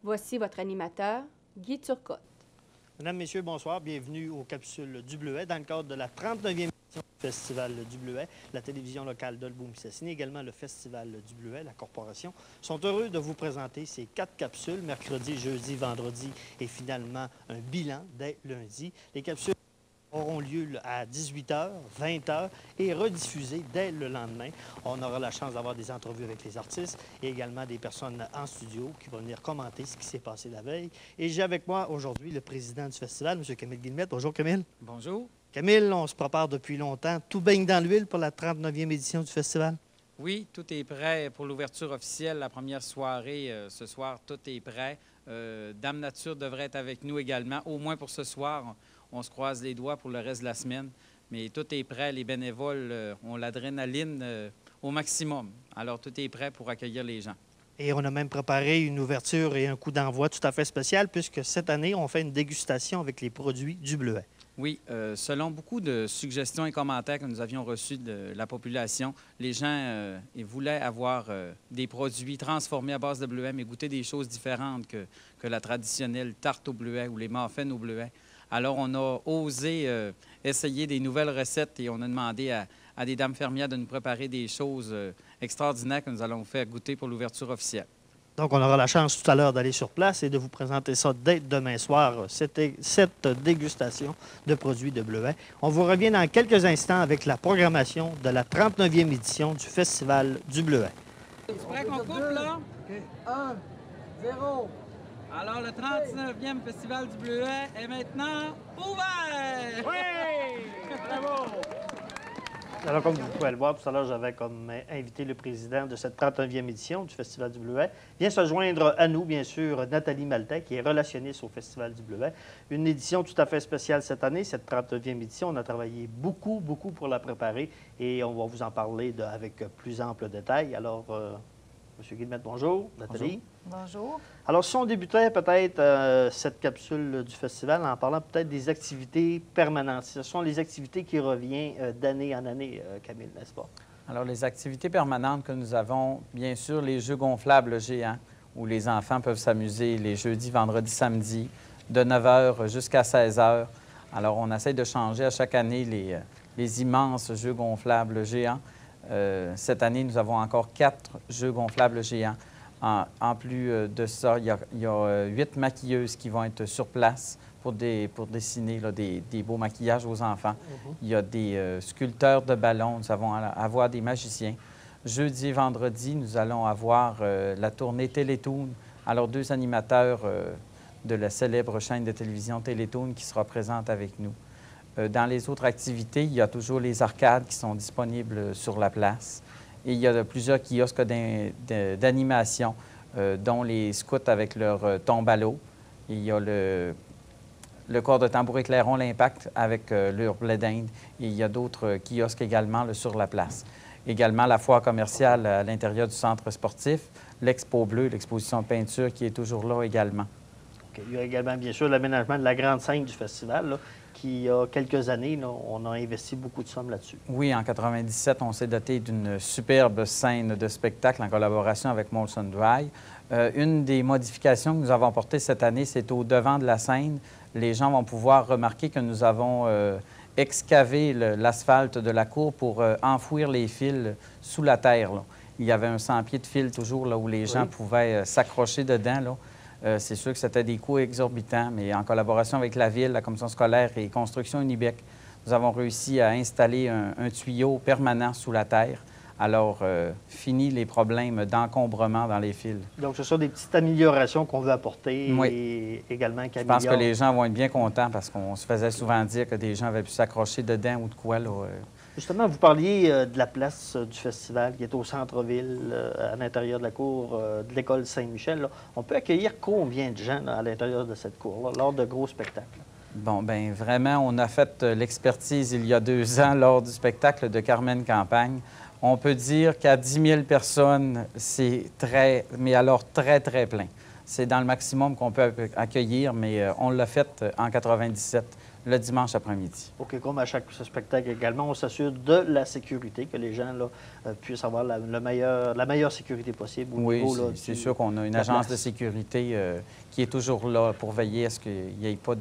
Voici votre animateur, Guy Turcotte. Mesdames, Messieurs, bonsoir. Bienvenue aux Capsules du Bleuet dans le cadre de la 39e édition du Festival du Bleuet. La télévision locale d'Olbeau-Mistassini, également le Festival du Bleuet, la corporation, sont heureux de vous présenter ces 4 capsules, mercredi, jeudi, vendredi et finalement un bilan dès lundi. Les capsules auront lieu à 18h, 20h et rediffusées dès le lendemain. On aura la chance d'avoir des entrevues avec les artistes et également des personnes en studio qui vont venir commenter ce qui s'est passé la veille. Et j'ai avec moi aujourd'hui le président du festival, M. Camille Guillemette. Bonjour, Camille. Bonjour. Camille, on se prépare depuis longtemps. Tout baigne dans l'huile pour la 39e édition du festival? Oui, tout est prêt pour l'ouverture officielle, la première soirée ce soir. Tout est prêt. Dame Nature devrait être avec nous également, au moins pour ce soir. On se croise les doigts pour le reste de la semaine. Mais tout est prêt. Les bénévoles ont l'adrénaline au maximum. Alors, tout est prêt pour accueillir les gens. Et on a même préparé une ouverture et un coup d'envoi tout à fait spécial puisque cette année, on fait une dégustation avec les produits du Bleuet. Oui, selon beaucoup de suggestions et commentaires que nous avions reçus de la population, les gens ils voulaient avoir des produits transformés à base de bleuet, mais goûter des choses différentes que la traditionnelle tarte au bleuet ou les muffins au bleuet. Alors, on a osé essayer des nouvelles recettes et on a demandé à des dames fermières de nous préparer des choses extraordinaires que nous allons vous faire goûter pour l'ouverture officielle. Donc, on aura la chance tout à l'heure d'aller sur place et de vous présenter ça dès demain soir, cette dégustation de produits de Bleuet. On vous revient dans quelques instants avec la programmation de la 39e édition du Festival du Bleuet. Tu prêt qu'on coupe, là? OK. 1, 0. Alors, le 39e Festival du Bleuet est maintenant ouvert! Oui! Bravo! Alors, comme vous pouvez le voir, tout à l'heure, j'avais comme invité le président de cette 39e édition du Festival du Bleuet. Vient se joindre à nous, bien sûr, Nathalie Maltais, qui est relationniste au Festival du Bleuet. Une édition tout à fait spéciale cette année, cette 39e édition. On a travaillé beaucoup pour la préparer et on va vous en parler avec plus ample détail. Alors, M. Guillemette, bonjour. Nathalie. Bonjour. Alors, si on débutait peut-être cette capsule du festival en parlant peut-être des activités permanentes. Ce sont les activités qui reviennent d'année en année, Camille, n'est-ce pas? Alors, les activités permanentes que nous avons, bien sûr, les jeux gonflables géants, où les enfants peuvent s'amuser les jeudis, vendredis, samedis, de 9 h jusqu'à 16 h. Alors, on essaie de changer à chaque année les immenses jeux gonflables géants. Cette année, nous avons encore 4 jeux gonflables géants. En plus de ça, il y a 8 maquilleuses qui vont être sur place pour dessiner là, des beaux maquillages aux enfants. Il y a des sculpteurs de ballons. Nous allons avoir des magiciens. Jeudi et vendredi, nous allons avoir la tournée Télétoon. Alors, 2 animateurs de la célèbre chaîne de télévision Télétoon qui sera présente avec nous. Dans les autres activités, il y a toujours les arcades qui sont disponibles sur la place. Et il y a plusieurs kiosques d'animation, dont les scouts avec leur tombe à l'eau. Il y a le corps de tambour Clairon, l'Impact avec leur blé d'Inde. Et il y a d'autres kiosques également là, sur la place. Également, la foire commerciale à l'intérieur du centre sportif, l'Expo Bleu, l'exposition de peinture qui est toujours là également. Okay. Il y a également, bien sûr, l'aménagement de la grande scène du festival, là, qui, il y a quelques années, là, on a investi beaucoup de sommes là-dessus. Oui, en 97, on s'est doté d'une superbe scène de spectacle en collaboration avec Molson Dry. Une des modifications que nous avons apportées cette année, c'est au devant de la scène. Les gens vont pouvoir remarquer que nous avons excavé l'asphalte de la cour pour enfouir les fils sous la terre. Là. Il y avait un 100 pieds de fil toujours là, où les gens pouvaient s'accrocher dedans. Là. C'est sûr que c'était des coûts exorbitants, mais en collaboration avec la Ville, la Commission scolaire et Construction Unibec, nous avons réussi à installer un tuyau permanent sous la terre. Alors, fini les problèmes d'encombrement dans les fils. Donc, ce sont des petites améliorations qu'on veut apporter oui. Et également Je pense que les gens vont être bien contents parce qu'on se faisait souvent dire que des gens avaient pu s'accrocher dedans ou de quoi. Là, Justement, vous parliez de la place du festival qui est au centre-ville, à l'intérieur de la cour de l'école Saint-Michel. On peut accueillir combien de gens là, à l'intérieur de cette cour-là, lors de gros spectacles? Bon, bien, vraiment, on a fait l'expertise il y a 2 ans lors du spectacle de Carmen Campagne. On peut dire qu'à 10 000 personnes, c'est très plein. C'est dans le maximum qu'on peut accueillir, mais on l'a fait en 97. le dimanche après-midi. OK, comme à chaque spectacle également, on s'assure de la sécurité, que les gens là, puissent avoir la meilleure sécurité possible au Oui, niveau, là, c'est du- sûr qu'on a une de la agence de place. sécurité qui est toujours là pour veiller à ce qu'il n'y ait pas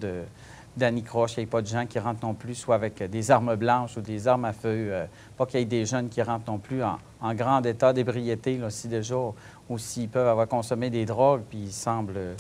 d'anicroche, qu'il n'y ait pas de gens qui rentrent non plus, soit avec des armes blanches ou des armes à feu, pas qu'il y ait des jeunes qui rentrent non plus en grand état d'ébriété, là, si déjà, ou s'ils peuvent avoir consommé des drogues, puis ils semblent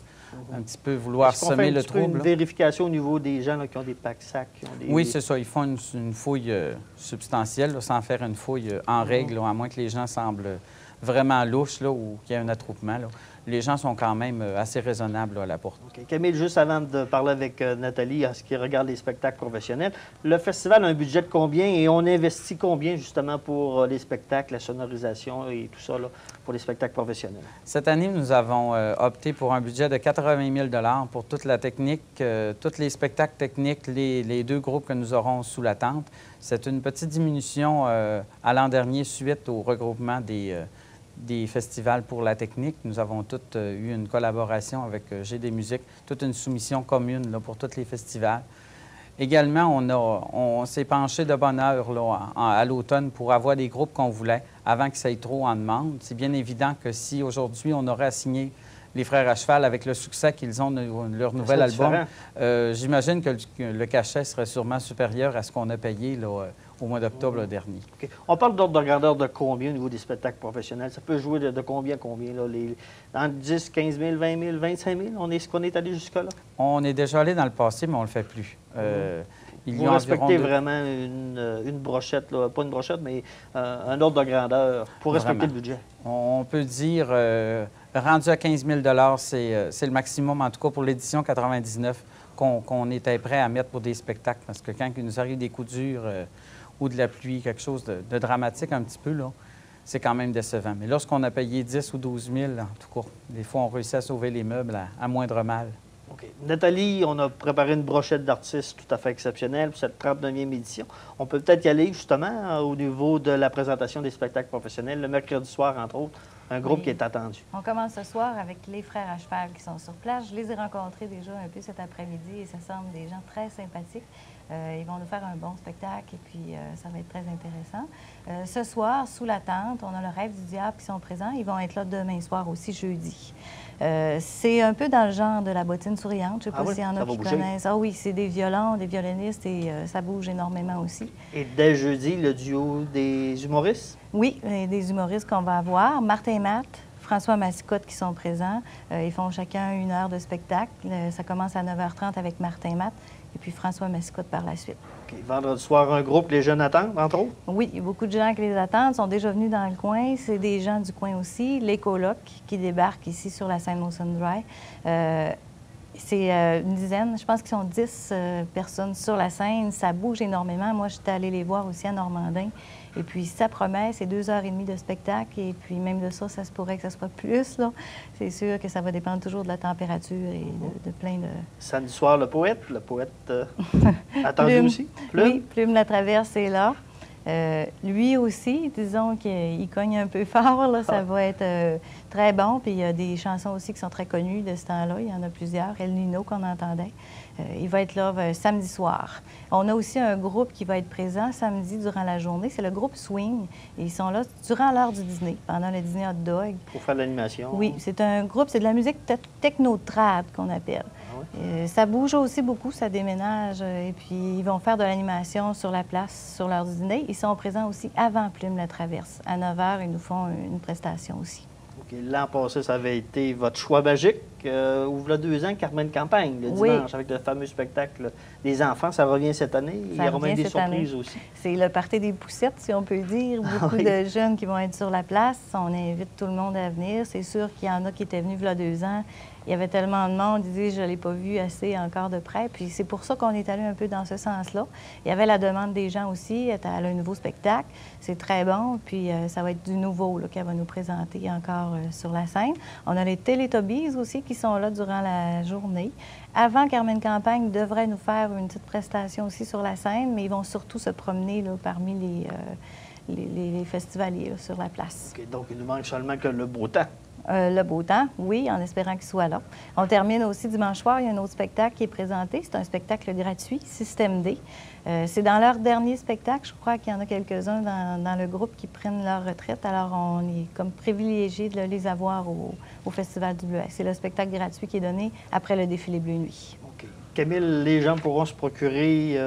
un petit peu vouloir Est-ce qu'on fait semer un le petit peu trouble. une vérification au niveau des gens là, qui ont des packs-sacs? Qui ont des... Oui, c'est ça. Ils font une fouille substantielle, là, sans faire une fouille en règle, là, à moins que les gens semblent vraiment louches là, ou qu'il y ait un attroupement. Là. Les gens sont quand même assez raisonnables là, à la porte. OK. Camille, juste avant de parler avec Nathalie, en ce qui regarde les spectacles professionnels, le festival a un budget de combien et on investit combien justement pour les spectacles, la sonorisation et tout ça là, pour les spectacles professionnels? Cette année, nous avons opté pour un budget de 80 000 pour toute la technique, tous les spectacles techniques, les deux groupes que nous aurons sous la tente. C'est une petite diminution à l'an dernier suite au regroupement des festivals pour la technique. Nous avons toutes eu une collaboration avec GD Musique, toute une soumission commune là, pour tous les festivals. Également, on s'est penché de bonne heure là, à l'automne pour avoir des groupes qu'on voulait avant que ça ait trop en demande. C'est bien évident que si aujourd'hui on aurait assigné les Frères à cheval avec le succès qu'ils ont de leur nouvel album, j'imagine que le cachet serait sûrement supérieur à ce qu'on a payé là, au mois d'octobre dernier. OK. On parle d'ordre de grandeur de combien au niveau des spectacles professionnels? Ça peut jouer de combien à combien? Là? Dans 10, 15 000, 20 000, 25 000? Est-ce qu'on est allé jusque-là? On est déjà allé dans le passé, mais on ne le fait plus. Il y Vous a respectez environ vraiment une brochette, là, pas une brochette, mais un ordre de grandeur pour respecter Vraiment. le budget. On peut dire, rendu à 15 000 c'est le maximum, en tout cas pour l'édition 99, qu'on était prêt à mettre pour des spectacles. Parce que quand il nous arrive des coups durs ou de la pluie, quelque chose de dramatique un petit peu, là, c'est quand même décevant. Mais lorsqu'on a payé 10 ou 12 000, en tout cas, des fois, on réussit à sauver les meubles à moindre mal. OK. Nathalie, on a préparé une brochette d'artistes tout à fait exceptionnelle pour cette 39e édition. On peut peut-être y aller justement au niveau de la présentation des spectacles professionnels, le mercredi soir, entre autres, un groupe Oui. qui est attendu. On commence ce soir avec les Frères à cheval qui sont sur place. Je les ai rencontrés déjà un peu cet après-midi et ça semble des gens très sympathiques. Ils vont nous faire un bon spectacle et puis ça va être très intéressant. Ce soir, sous la tente, on a le Rêve du Diable qui sont présents. Ils vont être là demain soir aussi, jeudi. C'est un peu dans le genre de la bottine souriante. Je ne sais Ah pas oui? s'il y en Ça a va qui bouger? connaissent. Ah oui, c'est des violons, des violonistes et ça bouge énormément aussi. Et dès jeudi, le duo des humoristes. Oui, des humoristes qu'on va avoir. Martin et Matt, François Massicotte qui sont présents. Ils font chacun 1 heure de spectacle. Ça commence à 9h30 avec Martin et Matt et puis François Massicotte par la suite. OK. Vendredi soir, un groupe, les jeunes attendent, entre autres. Oui, il y a beaucoup de gens qui les attendent, sont déjà venus dans le coin. C'est des gens du coin aussi. Les colocs qui débarquent ici sur la scène Motion Dry. C'est une dizaine, je pense qu'ils sont 10 personnes sur la scène. Ça bouge énormément. Moi, j'étais allée les voir aussi à Normandin. Et puis, ça promet, c'est 2h30 de spectacle. Et puis, même de ça, ça se pourrait que ça soit plus, là. C'est sûr que ça va dépendre toujours de la température et de plein de... Samedi soir, le poète attendu Plume. aussi. Plume. Oui, Plume la Traverse est là. Lui aussi, disons qu'il cogne un peu fort, là, ça va être très bon. Puis il y a des chansons aussi qui sont très connues de ce temps-là. Il y en a plusieurs. El Nino qu'on entendait. Il va être là samedi soir. On a aussi un groupe qui va être présent samedi durant la journée. C'est le groupe Swing. Et ils sont là durant l'heure du dîner, pendant le dîner hot dog. Pour faire l'animation. Oui, c'est un groupe, c'est de la musique techno-trad qu'on appelle. Ça bouge aussi beaucoup, ça déménage. Et puis, ils vont faire de l'animation sur la place, sur l'heure du dîner. Ils sont présents aussi avant Plume la Traverse. À 9h, ils nous font une prestation aussi. OK. L'an passé, ça avait été votre choix magique. Ouvre 2 ans, Carmen Campagne, le Oui. dimanche, avec le fameux spectacle des enfants. Ça revient cette année. Il y aura même revient des cette surprises année. aussi. C'est le party des poussettes, si on peut dire. Beaucoup oui. de jeunes qui vont être sur la place. On invite tout le monde à venir. C'est sûr qu'il y en a qui étaient venus il y a 2 ans. Il y avait tellement de monde, ils disaient, je ne l'ai pas vu assez encore de près. Puis c'est pour ça qu'on est allé un peu dans ce sens-là. Il y avait la demande des gens aussi, elle a un nouveau spectacle. C'est très bon, puis ça va être du nouveau qu'elle va nous présenter encore sur la scène. On a les Télétobies aussi qui sont là durant la journée. Avant, Carmen Campagne devrait nous faire une petite prestation aussi sur la scène, mais ils vont surtout se promener là, parmi les festivaliers là, sur la place. OK. Donc, il nous manque seulement que le beau temps. Le beau temps, oui, en espérant qu'il soit là. On termine aussi dimanche soir, il y a un autre spectacle qui est présenté. C'est un spectacle gratuit, Système D. C'est dans leur dernier spectacle. Je crois qu'il y en a quelques-uns dans le groupe qui prennent leur retraite. Alors, on est comme privilégiés de les avoir au Festival du Bleuet. C'est le spectacle gratuit qui est donné après le défilé Bleu Nuit. OK. Camille, les gens pourront se procurer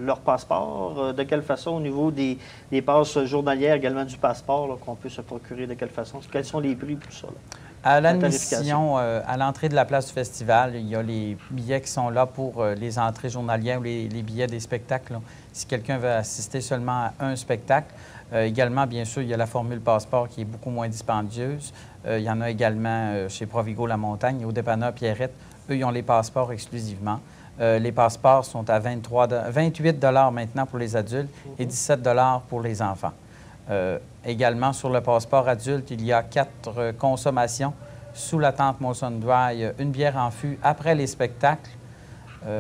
leur passeport. De quelle façon, au niveau des passes journalières, également du passeport, qu'on peut se procurer, de quelle façon? Quels sont les prix pour tout ça? Là? À l'admission, à l'entrée de la place du festival, il y a les billets qui sont là pour les entrées journalières ou les billets des spectacles, là, si quelqu'un veut assister seulement à un spectacle. Également, bien sûr, il y a la formule passeport qui est beaucoup moins dispendieuse. Il y en a également chez Provigo La Montagne et au dépanneur Pierrette. Eux, ils ont les passeports exclusivement. Les passeports sont à 28 $ maintenant pour les adultes et 17 $ pour les enfants. Également, sur le passeport adulte, il y a 4 consommations sous la tente Molson Dry, une bière en fût après les spectacles.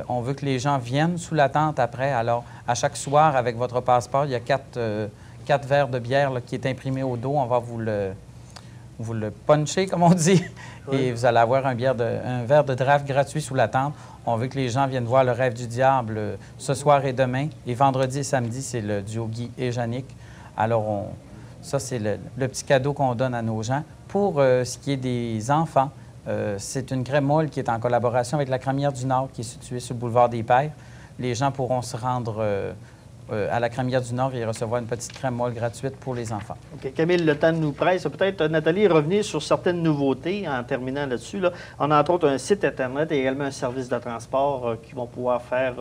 On veut que les gens viennent sous la tente après. Alors, à chaque soir, avec votre passeport, il y a 4 verres de bière là, qui est imprimé au dos. On va vous le puncher, comme on dit, oui. Et vous allez avoir un verre de draft gratuit sous la tente. On veut que les gens viennent voir Le Rêve du Diable ce soir et demain. Et vendredi et samedi, c'est le duo Guy et Yannick. Alors, ça, c'est le petit cadeau qu'on donne à nos gens. Pour ce qui est des enfants, c'est une crème molle qui est en collaboration avec la Crémière du Nord, qui est située sur le boulevard des Pères. Les gens pourront se rendre à la Crémière du Nord et recevoir une petite crème molle gratuite pour les enfants. OK. Camille, le temps nous presse. Peut-être, Nathalie, revenir sur certaines nouveautés en terminant là-dessus. Là. On a entre autres un site Internet et également un service de transport qui vont pouvoir faire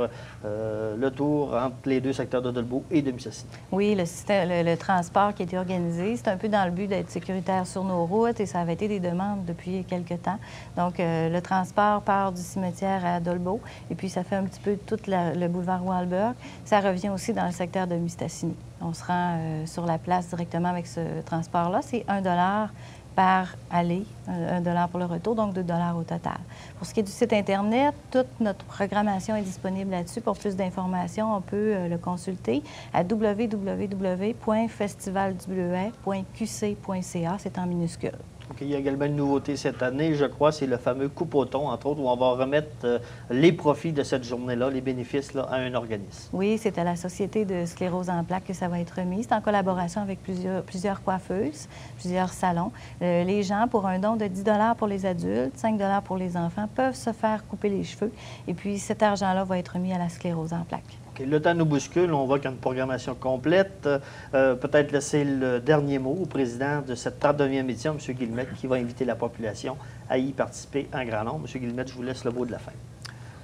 le tour entre les deux secteurs de Dolbeau et de Mistassini. Oui, le transport qui a été organisé, c'est un peu dans le but d'être sécuritaire sur nos routes et ça avait été des demandes depuis quelques temps. Donc, le transport part du cimetière à Dolbeau et puis ça fait un petit peu tout le boulevard Walberg. Ça revient aussi dans le secteur de Mistassini. On se rend sur la place directement avec ce transport-là. C'est 1 $ par aller, 1 $ pour le retour, donc 2 $ au total. Pour ce qui est du site Internet, toute notre programmation est disponible là-dessus. Pour plus d'informations, on peut le consulter à www.festivaldubleuet.qc.ca. C'est en minuscule. OK. Il y a également une nouveauté cette année, je crois, c'est le fameux coupe au thon, entre autres, où on va remettre les profits de cette journée-là, les bénéfices là, à un organisme. Oui, c'est à la Société de sclérose en plaques que ça va être remis. C'est en collaboration avec plusieurs coiffeuses, plusieurs salons. Les gens, pour un don de 10 $ pour les adultes, 5 $ pour les enfants, peuvent se faire couper les cheveux. Et puis, cet argent-là va être remis à la sclérose en plaques. OK. Le temps nous bouscule. On voit qu'il y a une programmation complète. Peut-être laisser le dernier mot au président de cette 39e édition, M. Guillemette, qui va inviter la population à y participer en grand nombre. M. Guillemette, je vous laisse le mot de la fin.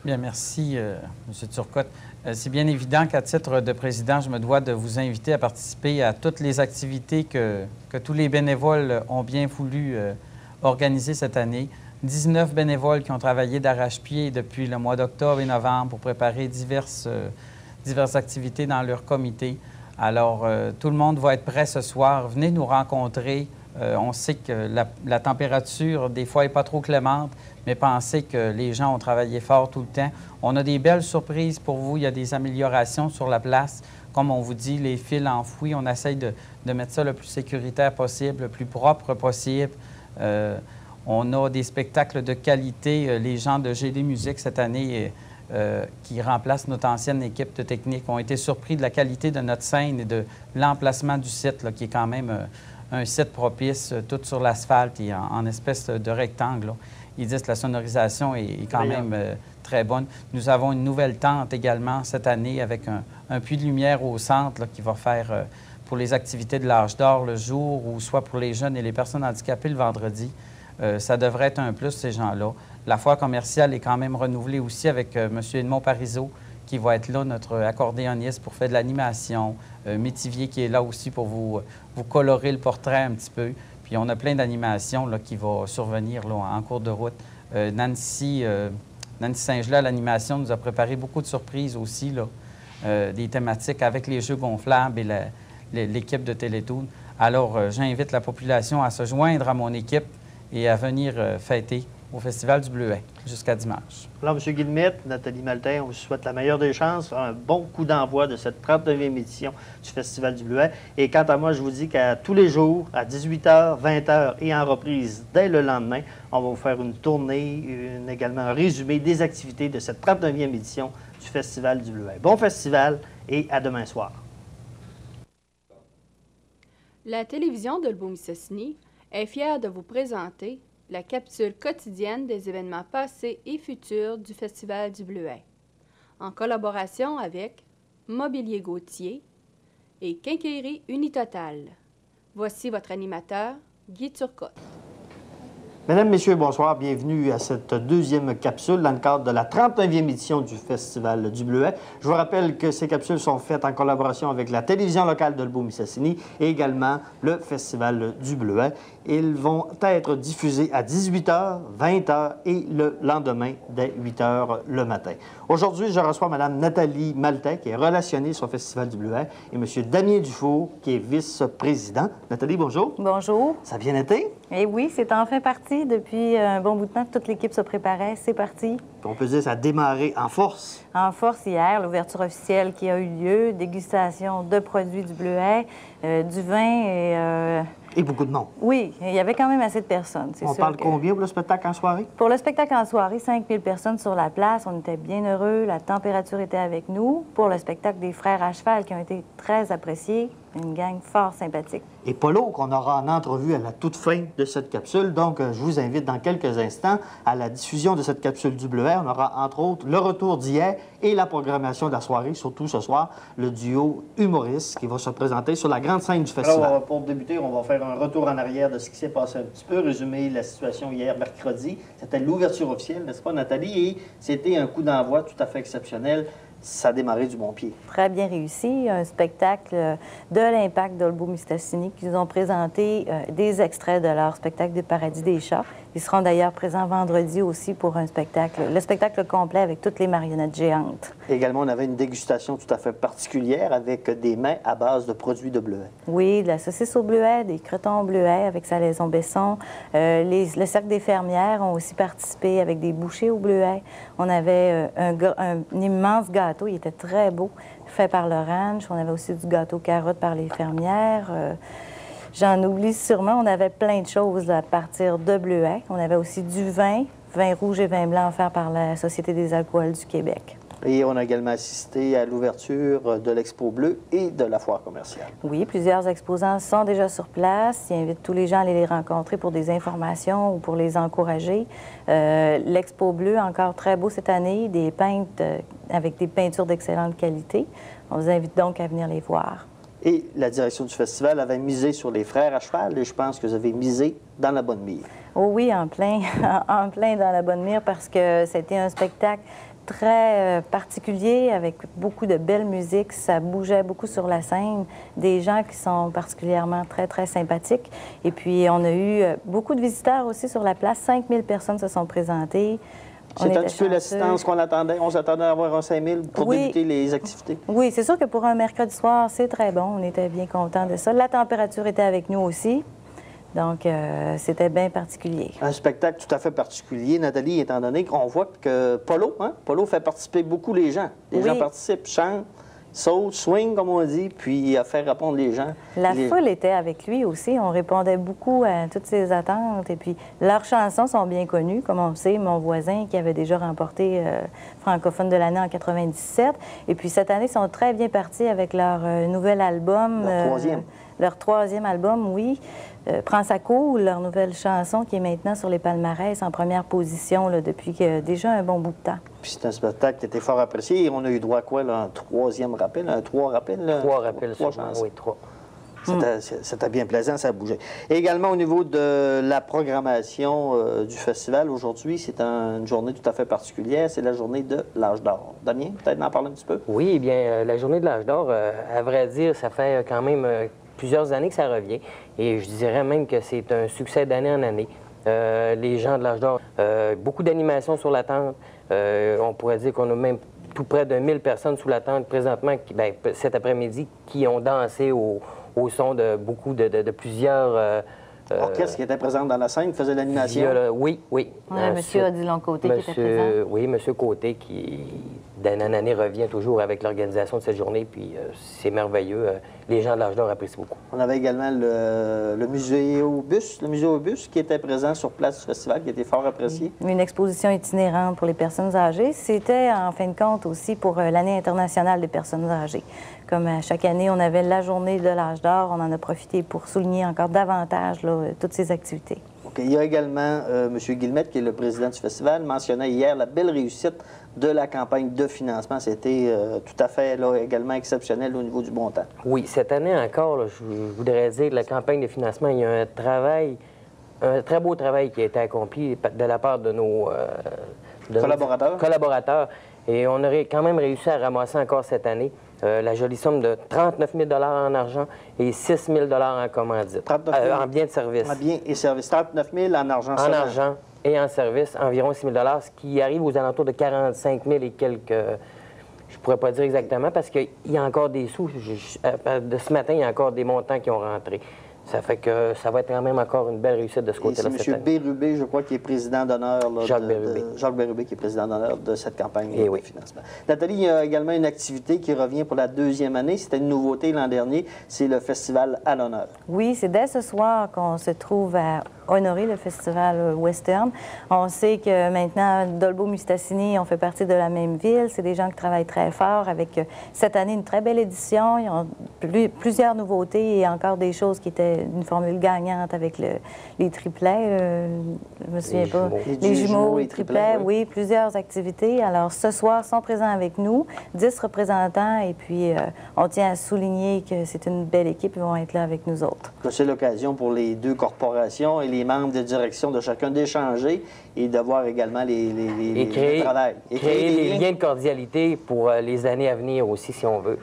Bien, merci, M. Turcotte. C'est bien évident qu'à titre de président, je me dois de vous inviter à participer à toutes les activités que tous les bénévoles ont bien voulu organiser cette année. 19 bénévoles qui ont travaillé d'arrache-pied depuis le mois d'octobre et novembre pour préparer diverses activités dans leur comité. Alors, tout le monde va être prêt ce soir. Venez nous rencontrer. On sait que la température, des fois, n'est pas trop clémente, mais pensez que les gens ont travaillé fort tout le temps. On a des belles surprises pour vous. Il y a des améliorations sur la place. Comme on vous dit, les fils enfouis, on essaye de mettre ça le plus sécuritaire possible, le plus propre possible. On a des spectacles de qualité. Les gens de GD Musique cette année qui remplacent notre ancienne équipe de technique ont été surpris de la qualité de notre scène et de l'emplacement du site, là, qui est quand même un site propice, tout sur l'asphalte et en espèce de rectangle. Là. Ils disent que la sonorisation est quand même très bonne. Nous avons une nouvelle tente également cette année avec un puits de lumière au centre là, qui va faire pour les activités de l'âge d'or le jour ou soit pour les jeunes et les personnes handicapées le vendredi. Ça devrait être un plus, ces gens-là. La foire commerciale est quand même renouvelée aussi avec M. Edmond Parizeau, qui va être là, notre accordéoniste, pour faire de l'animation. Métivier qui est là aussi pour vous colorer le portrait un petit peu. Puis on a plein d'animations qui vont survenir là, en cours de route. Nancy Saint-Gelais à l'animation nous a préparé beaucoup de surprises aussi, là, des thématiques avec les jeux gonflables et l'équipe de Télétoon. Alors, j'invite la population à se joindre à mon équipe et à venir fêter au Festival du Bleuet jusqu'à dimanche. Alors, M. Guillemette, Nathalie Maltais, on vous souhaite la meilleure des chances, un bon coup d'envoi de cette 39e édition du Festival du Bleuet. Et quant à moi, je vous dis qu'à tous les jours, à 18h, 20h et en reprise dès le lendemain, on va vous faire une tournée, également un résumé des activités de cette 39e édition du Festival du Bleuet. Bon festival et à demain soir. La télévision de Leboum-Mistassini est fière de vous présenter la capsule quotidienne des événements passés et futurs du Festival du Bleuet, en collaboration avec Mobilier Gauthier et Quincaillerie Unitotal. Voici votre animateur, Guy Turcotte. Mesdames, Messieurs, bonsoir. Bienvenue à cette deuxième capsule dans le cadre de la 39e édition du Festival du Bleuet. Je vous rappelle que ces capsules sont faites en collaboration avec la télévision locale de Leboum-Mistassini et également le Festival du Bleuet. Ils vont être diffusés à 18h, 20h et le lendemain dès 8h le matin. Aujourd'hui, je reçois Mme Nathalie Maltais, qui est relationniste au Festival du Bleuet, et M. Damien Dufour, qui est vice-président. Nathalie, bonjour. Bonjour. Ça a bien été? Eh oui, c'est enfin parti. Depuis un bon bout de temps que toute l'équipe se préparait. C'est parti. On peut dire que ça a démarré en force. En force hier, l'ouverture officielle qui a eu lieu, dégustation de produits du Bleuet, du vin Et beaucoup de monde. Oui, il y avait quand même assez de personnes. On parle combien pour le spectacle en soirée? Pour le spectacle en soirée, 5000 personnes sur la place. On était bien heureux. La température était avec nous. Pour le spectacle des Frères à cheval, qui ont été très appréciés. Une gang fort sympathique. Et Polo, qu'on aura en entrevue à la toute fin de cette capsule. Donc, je vous invite dans quelques instants à la diffusion de cette capsule du Bleuet. On aura, entre autres, le retour d'hier et la programmation de la soirée, surtout ce soir, le duo humoriste qui va se présenter sur la grande scène du festival. Alors, pour débuter, on va faire un retour en arrière de ce qui s'est passé un petit peu, résumer la situation hier, mercredi. C'était l'ouverture officielle, n'est-ce pas, Nathalie? Et c'était un coup d'envoi tout à fait exceptionnel. Ça a démarré du bon pied. Très bien réussi. Un spectacle de l'Impact de Leboum-Mistassini qui nous ont présenté des extraits de leur spectacle des Paradis des chats. Ils seront d'ailleurs présents vendredi aussi pour un spectacle, le spectacle complet avec toutes les marionnettes géantes. Également, on avait une dégustation tout à fait particulière avec des mets à base de produits de bleuet. Oui, de la saucisse au bleuet, des crotons au bleuet avec salaison Besson. Le Cercle des fermières ont aussi participé avec des bouchées au bleuet. On avait un immense gâteau, il était très beau, fait par le ranch. On avait aussi du gâteau carotte par les fermières. J'en oublie sûrement, on avait plein de choses à partir de bleuet. On avait aussi du vin rouge et vin blanc offert par la Société des alcools du Québec. Et on a également assisté à l'ouverture de l'Expo Bleu et de la foire commerciale. Oui, plusieurs exposants sont déjà sur place. Ils invitent tous les gens à aller les rencontrer pour des informations ou pour les encourager. L'Expo Bleu, encore très beau cette année, des peintes avec des peintures d'excellente qualité. On vous invite donc à venir les voir. Et la direction du festival avait misé sur les Frères à cheval et je pense que vous avez misé dans la bonne mire. Oh oui, en plein, en plein dans la bonne mire parce que c'était un spectacle très particulier avec beaucoup de belle musique. Ça bougeait beaucoup sur la scène. Des gens qui sont particulièrement très, très sympathiques. Et puis, on a eu beaucoup de visiteurs aussi sur la place. 5000 personnes se sont présentées. C'est un petit peu l'assistance qu'on attendait. On s'attendait à avoir un 5000 pour débuter les activités. Oui, c'est sûr que pour un mercredi soir, c'est très bon. On était bien contents de ça. La température était avec nous aussi. Donc, c'était bien particulier. Un spectacle tout à fait particulier, Nathalie, étant donné qu'on voit que Polo fait participer beaucoup les gens. Les gens participent, chantent, sautent, swing, comme on dit, puis à faire répondre les gens. La foule était avec lui aussi. On répondait beaucoup à toutes ses attentes. Et puis, leurs chansons sont bien connues. Comme on sait, Mon voisin, qui avait déjà remporté francophone de l'année en 97. Et puis, cette année, ils sont très bien partis avec leur nouvel album. Leur troisième. Leur troisième album, oui. Prends sa cour, leur nouvelle chanson qui est maintenant sur les palmarès en première position là, depuis déjà un bon bout de temps. Puis c'est un spectacle qui était fort apprécié. Et on a eu droit à quoi, là, un troisième rappel, trois rappels? Là? Trois rappels, trois chansons. Oui, trois. C'était bien plaisant, ça a bougé. Et également, au niveau de la programmation du festival, aujourd'hui, c'est une journée tout à fait particulière. C'est la journée de l'Âge d'or. Damien, peut-être en parler un petit peu? Oui, eh bien, la journée de l'Âge d'or, à vrai dire, ça fait quand même plusieurs années que ça revient. Et je dirais même que c'est un succès d'année en année. Les gens de l'Âge d'or, beaucoup d'animations sur la tente. On pourrait dire qu'on a même tout près de 1000 personnes sous la tente présentement, cet après-midi, qui ont dansé au son de plusieurs Orchestre qui était présent dans la scène, faisait l'animation. Oui. On a M. Odilon Côté qui était présent. Oui, M. Côté qui, d'année en année, revient toujours avec l'organisation de cette journée, puis c'est merveilleux. Les gens de l'âge d'or apprécient beaucoup. On avait également le musée au bus qui était présent sur place du festival, qui était fort apprécié. Une exposition itinérante pour les personnes âgées. C'était, en fin de compte, aussi pour l'année internationale des personnes âgées. Comme à chaque année, on avait la journée de l'âge d'or, on en a profité pour souligner encore davantage là, toutes ces activités. OK. Il y a également M. Guillemette, qui est le président du festival, mentionnait hier la belle réussite de la campagne de financement. C'était tout à fait là, également exceptionnel au niveau du montant. Oui, cette année encore, là, je voudrais dire que la campagne de financement, il y a un très beau travail qui a été accompli de la part de nos collaborateurs. Et on aurait quand même réussi à ramasser encore cette année la jolie somme de 39 000 en argent et 6 000 en commandite. En biens de service. En biens et services. 39 000 en argent seulement. En argent et en service, environ 6 000 ce qui arrive aux alentours de 45 000 et quelques... Je pourrais pas dire exactement parce qu'il y a encore des sous. De ce matin, il y a encore des montants qui ont rentré. Ça fait que ça va être quand même encore une belle réussite de ce côté-là. C'est M. Bérubé, je crois, qui est président d'honneur. Jacques Bérubé, qui est président d'honneur de cette campagne de financement. Nathalie, il y a également une activité qui revient pour la 2e année. C'était une nouveauté l'an dernier. C'est le Festival à l'honneur. Oui, c'est dès ce soir qu'on se trouve à honorer le Festival Western. On sait que maintenant, Dolbeau-Mistassini, on fait partie de la même ville. C'est des gens qui travaillent très fort avec, cette année, une très belle édition. Ils ont plusieurs nouveautés et encore des choses qui étaient une formule gagnante avec les triplets. Je me souviens pas. Les jumeaux, les triplets, oui, plusieurs activités. Alors, ce soir, sont présents avec nous, 10 représentants, et puis on tient à souligner que c'est une belle équipe. Ils vont être là avec nous autres. C'est l'occasion pour les deux corporations et les membres de direction de chacun d'échanger et de voir également le travail. Et créer des liens de cordialité pour les années à venir aussi, si on veut.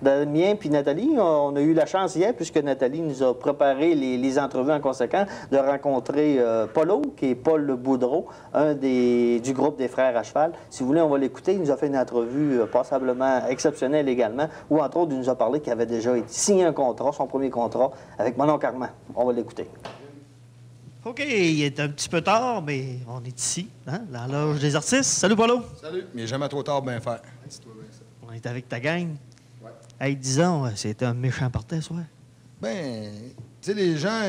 Damien puis Nathalie, on a eu la chance hier, puisque Nathalie nous a préparé les entrevues en conséquence, de rencontrer Paulo, qui est Paul Boudreau, du groupe des Frères à cheval. Si vous voulez, on va l'écouter. Il nous a fait une entrevue passablement exceptionnelle également, où entre autres, il nous a parlé qu'il avait déjà signé un contrat, son premier contrat, avec Manon Carman. On va l'écouter. OK, il est un petit peu tard, mais on est ici, hein, dans l'âge des artistes. Salut, Paulo! Salut! Mais jamais trop tard, bien faire. On est avec ta gang. Ouais. Hey, disons, c'était un méchant party, ce soir. Bien, tu sais, les gens,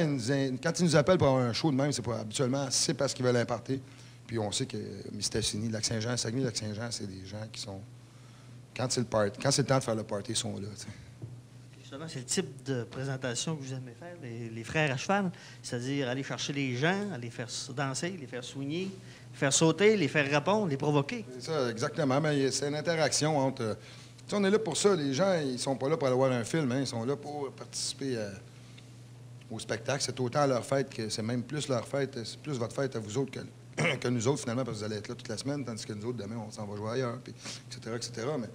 quand ils nous appellent pour avoir un show de même, c'est pas habituellement, c'est parce qu'ils veulent un party. Puis on sait que Mistassini, Lac-Saint-Jean, Saguenay, Lac-Saint-Jean, c'est des gens qui sont... Quand c'est le temps de faire le party, ils sont là, tu sais. Justement, c'est le type de présentation que vous aimez faire, les frères à cheval, c'est-à-dire aller chercher les gens, aller faire danser, les faire soigner, les faire sauter, les faire répondre, les provoquer. C'est ça, exactement. Mais c'est une interaction entre... Tu sais, on est là pour ça. Les gens, ils sont pas là pour aller voir un film, hein. Ils sont là pour participer au spectacle. C'est autant leur fête que c'est même plus leur fête, c'est plus votre fête à vous autres que nous autres, finalement, parce que vous allez être là toute la semaine, tandis que nous autres, demain, on s'en va jouer ailleurs, puis etc., etc. Mais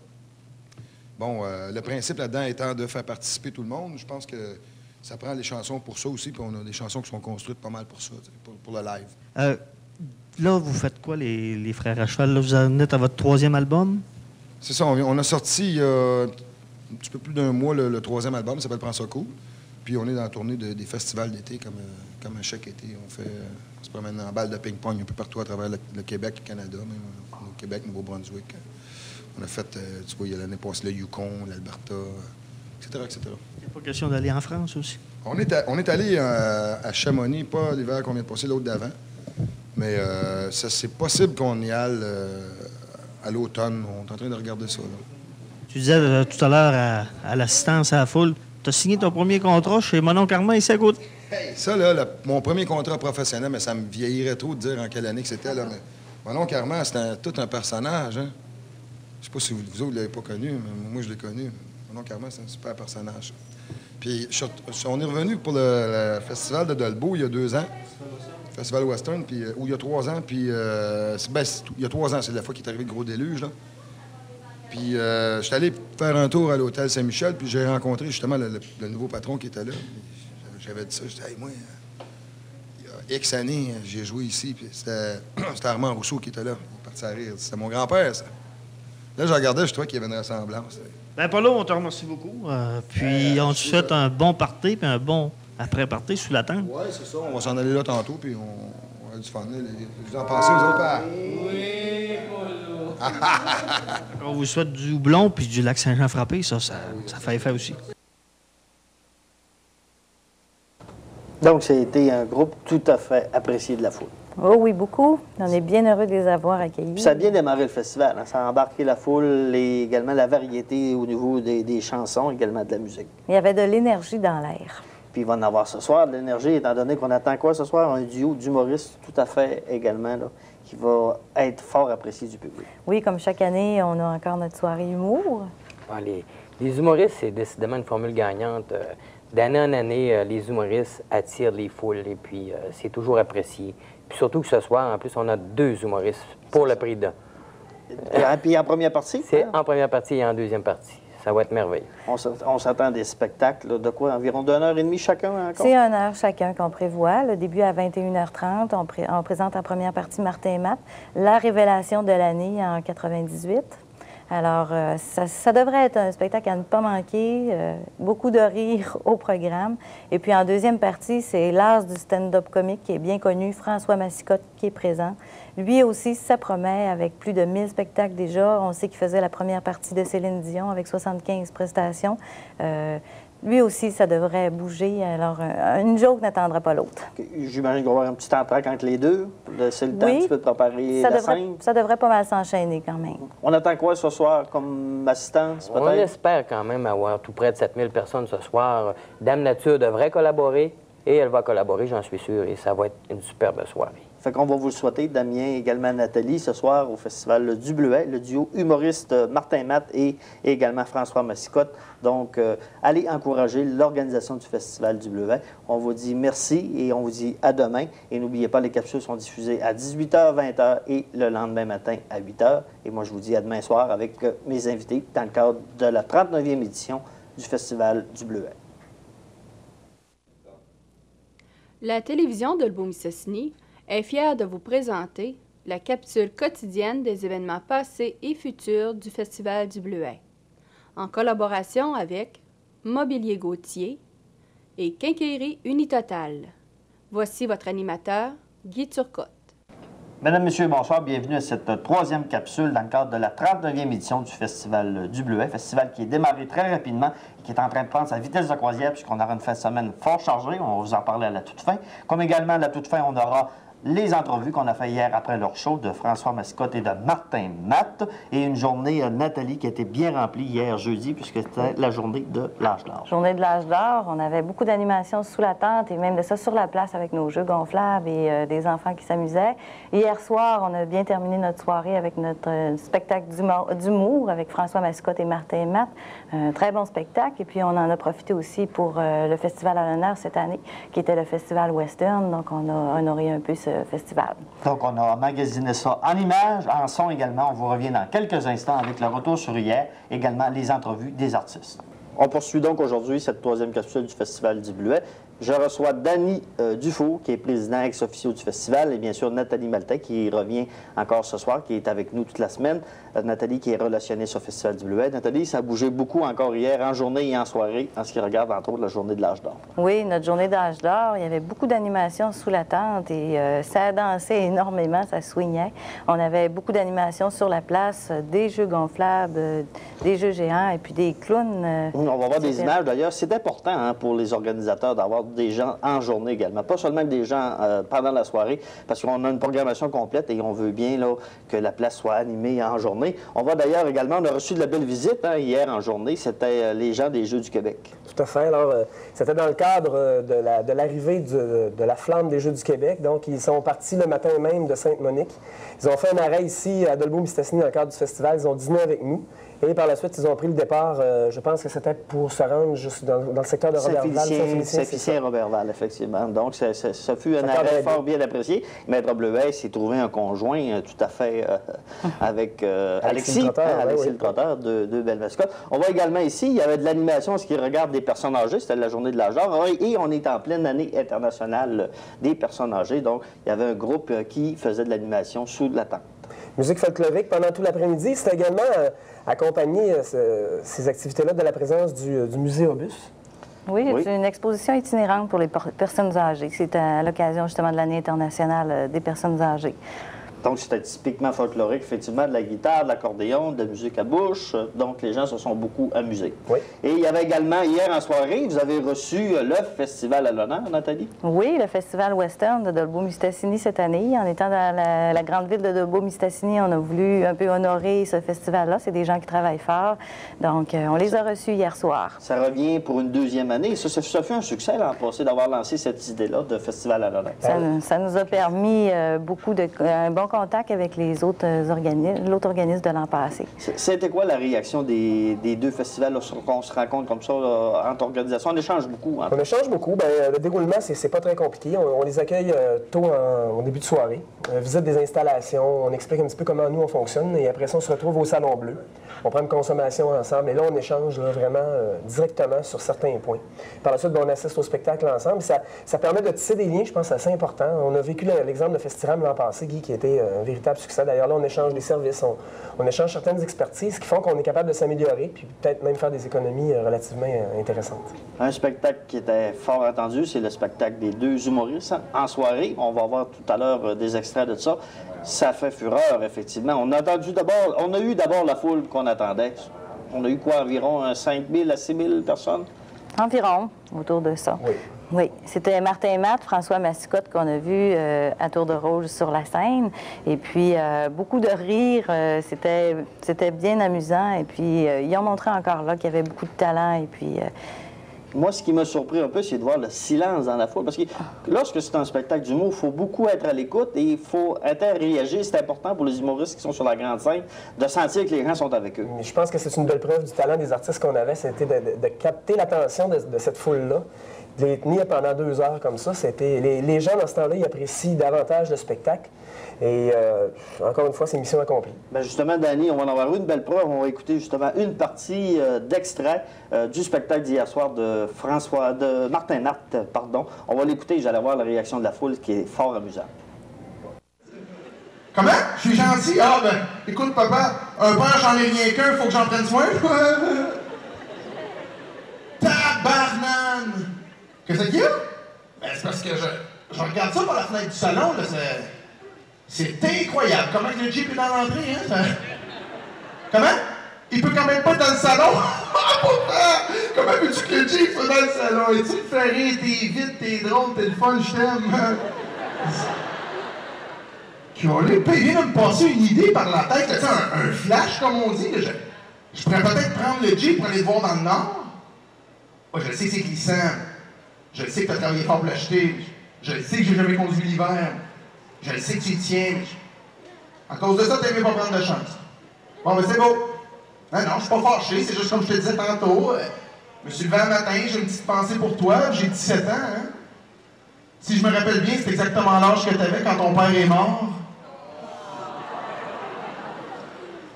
bon, le principe là-dedans étant de faire participer tout le monde, je pense que ça prend les chansons pour ça aussi, puis on a des chansons qui sont construites pas mal pour ça, pour le live. Là, vous faites quoi, les Frères à cheval? Là, vous en êtes à votre 3e album? C'est ça, on a sorti il y a un petit peu plus d'un mois le 3e album, ça s'appelle Prends ça cool. Puis on est dans la tournée des festivals d'été, comme à chaque été. On se promène en balle de ping-pong un peu partout à travers le Québec, le Canada, même au Québec, Nouveau-Brunswick. On a fait, tu vois, il y a l'année passée le Yukon, l'Alberta, etc., etc. Il n'y a pas question d'aller en France aussi? On est allé à Chamonix, pas l'hiver qu'on vient de passer, l'autre d'avant. Mais c'est possible qu'on y aille à l'automne. On est en train de regarder ça, là. Tu disais tout à l'heure à l'assistance à la foule, tu as signé ton premier contrat chez Manon Carman ici à côté? Hey, ça, là, mon premier contrat professionnel, mais ça me vieillirait trop de dire en quelle année que c'était, là. Mais Manon Carman, c'était tout un personnage, hein. Je sais pas si vous autres ne l'avez pas connu, mais moi, je l'ai connu. Manon Carman, c'est un super personnage. Puis, on est revenu pour le festival de Dolbeau il y a 2 ans. Festival Western, puis, ou il y a 3 ans, puis... il y a 3 ans, c'est la fois qu'il est arrivé le gros déluge, là. Puis, je suis allé faire un tour à l'hôtel Saint-Michel, puis j'ai rencontré justement le nouveau patron qui était là. J'avais dit ça, je disais, hey, moi, il y a X années, j'ai joué ici, puis c'était Armand Rousseau qui était là. Il est parti à rire. C'était mon grand-père, ça. Là, je regardais, je trouvais qu'il y avait une ressemblance. Bien, Paulo, on te remercie beaucoup. Puis, on te souhaite un bon party, puis un bon après party sous la tente? Oui, c'est ça. On va s'en aller là tantôt, puis on a du fun. Vous en pensez, vous autres, père? Oui, Polo. On vous souhaite du houblon puis du lac Saint-Jean frappé, ça fait effet aussi. Donc, ça a été un groupe tout à fait apprécié de la foule. Oh oui, beaucoup. On est bien heureux de les avoir accueillis. Puis ça a bien démarré le festival. Hein. Ça a embarqué la foule et également la variété au niveau des chansons, également de la musique. Il y avait de l'énergie dans l'air. Puis il va en avoir ce soir, de l'énergie, étant donné qu'on attend quoi ce soir? Un duo d'humoristes tout à fait également, là, qui va être fort apprécié du public. Oui, comme chaque année, on a encore notre soirée humour. Ah, les humoristes, c'est décidément une formule gagnante. D'année en année, les humoristes attirent les foules et puis c'est toujours apprécié. Puis surtout que ce soir, en plus, on a 2 humoristes pour le prix d'un. Puis en première partie? C'est en première partie et en deuxième partie. Ça va être merveilleux. On s'attend à des spectacles là, de quoi? Environ d'1h30 chacun encore? C'est 1 heure chacun qu'on prévoit. Le début à 21h30. On présente en première partie Martin et Matt, la révélation de l'année en 98. Alors, ça devrait être un spectacle à ne pas manquer, beaucoup de rire au programme. Et puis en deuxième partie, c'est l'as du stand-up comique qui est bien connu, François Massicotte, qui est présent. Lui aussi, ça promet, avec plus de 1000 spectacles déjà. On sait qu'il faisait la première partie de Céline Dion avec 75 prestations. Lui aussi, ça devrait bouger. Alors, une joke n'attendra pas l'autre. J'imagine qu'il va y avoir un petit entraque entre les deux. C'est le temps un petit peu de préparer la scène. Ça devrait pas mal s'enchaîner quand même. On attend quoi ce soir comme assistance, peut-être? On espère quand même avoir tout près de 7000 personnes ce soir. Dame Nature devrait collaborer et elle va collaborer, j'en suis sûr, et ça va être une superbe soirée. Fait qu'on va vous le souhaiter, Damien, également Nathalie, ce soir au Festival du Bleuet, le duo humoriste Martin Matt et également François Massicotte. Donc, allez encourager l'organisation du Festival du Bleuet. On vous dit merci et on vous dit à demain. Et n'oubliez pas, les capsules sont diffusées à 18h, 20h et le lendemain matin à 8h. Et moi, je vous dis à demain soir avec mes invités dans le cadre de la 39e édition du Festival du Bleuet. La télévision de Lebourg-Mistassini est fière de vous présenter la capsule quotidienne des événements passés et futurs du Festival du Bleuet, en collaboration avec Mobilier Gauthier et Quincaillerie Unitotal. Voici votre animateur, Guy Turcotte. Mesdames, Messieurs, bonsoir. Bienvenue à cette troisième capsule dans le cadre de la 39e édition du Festival du Bleuet. Festival qui est démarré très rapidement et qui est en train de prendre sa vitesse de croisière puisqu'on aura une fin de semaine fort chargée. On va vous en parler à la toute fin. Comme également à la toute fin, on aura les entrevues qu'on a fait hier après leur show de François Massicotte et de Martin Matt. Et une journée, Nathalie, qui a été bien remplie hier jeudi puisque c'était la journée de l'âge d'or. Journée de l'âge d'or, on avait beaucoup d'animations sous la tente et même de ça sur la place avec nos jeux gonflables et des enfants qui s'amusaient. Hier soir, on a bien terminé notre soirée avec notre spectacle d'humour avec François Massicotte et Martin Matt. Un très bon spectacle. Et puis, on en a profité aussi pour le festival à l'honneur cette année, qui était le festival Western. Donc, on a honoré un peu ce festival. Donc, on a magasiné ça en images, en son également. On vous revient dans quelques instants avec le retour sur hier, également les entrevues des artistes. On poursuit donc aujourd'hui cette troisième capsule du Festival du Bleuet. Je reçois Danny Dufour, qui est président ex-officio du festival, et bien sûr Nathalie Maltais, qui revient encore ce soir, qui est avec nous toute la semaine. Nathalie, qui est relationniste au Festival du Bleuet. Nathalie, ça a bougé beaucoup encore hier, en journée et en soirée, en ce qui regarde entre autres la journée de l'âge d'or. Oui, notre journée d'âge d'or, il y avait beaucoup d'animations sous la tente et ça dansait énormément, ça swingait. On avait beaucoup d'animations sur la place, des jeux gonflables, des jeux géants et puis des clowns. On va voir des images d'ailleurs. C'est important hein, pour les organisateurs d'avoir des gens en journée également, pas seulement des gens pendant la soirée, parce qu'on a une programmation complète et on veut bien là, que la place soit animée en journée. On voit d'ailleurs également, on a reçu de la belle visite hein, hier en journée, c'était les gens des Jeux du Québec. Tout à fait. Alors, c'était dans le cadre de l'arrivée de la flamme des Jeux du Québec. Donc, ils sont partis le matin même de Sainte-Monique. Ils ont fait un arrêt ici à Dolbeau-Mistassini dans le cadre du festival. Ils ont dîné avec nous. Et par la suite, ils ont pris le départ, je pense que c'était pour se rendre juste dans le secteur de Roberval. Saint-Félicien, Roberval, effectivement. Donc, ça fut un arrêt fort bien apprécié. Maître Bleuet s'est trouvé un conjoint tout à fait avec Alexis le Trotteur, deux belles mascottes. On voit également ici, il y avait de l'animation, ce qui regarde des personnes âgées, c'était la journée de l'âge d'or. Et on est en pleine année internationale des personnes âgées. Donc, il y avait un groupe qui faisait de l'animation sous la tente. Musique folklorique pendant tout l'après-midi. C'était également accompagné, ces activités-là, de la présence du musée Obus. Oui, c'est une exposition itinérante pour les personnes âgées. C'est à l'occasion justement de l'année internationale des personnes âgées. Donc, c'était typiquement folklorique, effectivement, de la guitare, de l'accordéon, de la musique à bouche. Donc, les gens se sont beaucoup amusés. Oui. Et il y avait également, hier en soirée, vous avez reçu le festival à l'honneur, Nathalie? Oui, le festival western de Dolbeau-Mistassini cette année. En étant dans la grande ville de Dolbeau-Mistassini, on a voulu un peu honorer ce festival-là. C'est des gens qui travaillent fort. Donc, on les a reçus hier soir. Ça revient pour une deuxième année. Ça fait un succès l'an passé d'avoir lancé cette idée-là de festival à l'honneur. Ça nous a permis un bon contact avec les autres l'autre organisme de l'an passé. C'était quoi la réaction des deux festivals lorsqu'on se rencontre comme ça entre organisations? On échange beaucoup. Hein? On échange beaucoup. Bien, le déroulement, c'est pas très compliqué. On les accueille tôt au début de soirée. On visite des installations, on explique un petit peu comment nous on fonctionne et après ça, on se retrouve au Salon Bleu. On prend une consommation ensemble et là, on échange vraiment directement sur certains points. Par la suite, on assiste au spectacle ensemble. Ça permet de tisser des liens, je pense, assez importants. On a vécu l'exemple de Festiram l'an passé, Guy, qui était un véritable succès. D'ailleurs, là, on échange des services, on échange certaines expertises qui font qu'on est capable de s'améliorer puis peut-être même faire des économies relativement intéressantes. Un spectacle qui était fort attendu, c'est le spectacle des deux humoristes en soirée. On va voir tout à l'heure des extraits de ça. Ça fait fureur, effectivement. On a eu d'abord la foule qu'on attendait. On a eu quoi, environ 5 000 à 6 000 personnes? Environ, autour de ça. Oui. Oui, c'était Martin et Matt, François Mascotte qu'on a vu à Tour de Rouge sur la scène. Et puis, beaucoup de rires, c'était bien amusant. Et puis, ils ont montré encore là qu'il y avait beaucoup de talent. Et puis... Moi, ce qui m'a surpris un peu, c'est de voir le silence dans la foule. Parce que lorsque c'est un spectacle d'humour, il faut beaucoup être à l'écoute et il faut interréagir. C'est important pour les humoristes qui sont sur la grande scène de sentir que les gens sont avec eux. Je pense que c'est une belle preuve du talent des artistes qu'on avait. C'était de capter l'attention de cette foule-là. De les tenir pendant 2 heures comme ça, les gens, dans ce temps-là, ils apprécient davantage le spectacle. Et encore une fois, c'est mission accomplie. Bien justement, Dany, on va en avoir une belle preuve. On va écouter justement une partie d'extrait du spectacle d'hier soir de Martin Matt, pardon. On va l'écouter et j'allais voir la réaction de la foule qui est fort amusante. Comment? Je suis gentil? Ah, ben, écoute, papa, un père, j'en ai rien qu'un, faut que j'en prenne soin. Tabarnane! Qu'est-ce qu'il y a? Ben, c'est parce que je regarde ça par la fenêtre du salon, là, c'est incroyable. Comment le Jeep est dans l'entrée, hein? Comment? Il peut quand même pas être dans le salon? Ah, papa! Comment veux-tu que le Jeep soit dans le salon? Et tu me fais rire, t'es vite, t'es drôle, t'es le fun, je t'aime. Qui ont l'air payé de me passer une idée par la tête, là, un flash, comme on dit. Là, je pourrais peut-être prendre le Jeep pour aller te voir dans le Nord. Moi, je sais que c'est glissant. Je sais que tu as travaillé fort pour l'acheter. Je sais que j'ai jamais conduit l'hiver. Je sais que tu y tiens. À cause de ça, tu n'aimais pas prendre de chance. Bon, mais c'est beau. Non, je suis pas fâché. C'est juste comme je te disais tantôt. Je me suis levé un matin, j'ai une petite pensée pour toi. J'ai 17 ans. Hein? Si je me rappelle bien, c'est exactement l'âge que tu avais quand ton père est mort.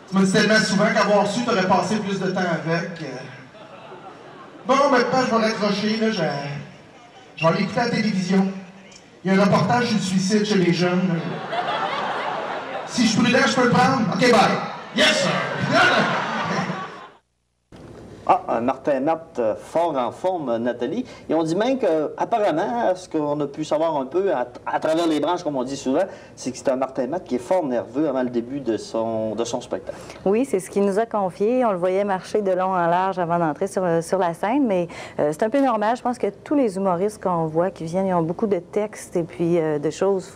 Tu m'as dit tellement souvent qu'avoir su, tu aurais passé plus de temps avec. Bon, maintenant, je vais raccrocher. Là, je vais aller écouter à la télévision. Il y a un reportage sur le suicide chez les jeunes. Si je suis prudent, je peux le prendre. OK, bye. Yes, sir. Ah, Martin Matt, fort en forme, Nathalie. Et on dit même qu'apparemment, ce qu'on a pu savoir un peu à travers les branches, comme on dit souvent, c'est que c'est un Martin Matt qui est fort nerveux avant le début de son spectacle. Oui, c'est ce qu'il nous a confié. On le voyait marcher de long en large avant d'entrer sur la scène, mais c'est un peu normal. Je pense que tous les humoristes qu'on voit qui viennent, ils ont beaucoup de textes et puis de choses.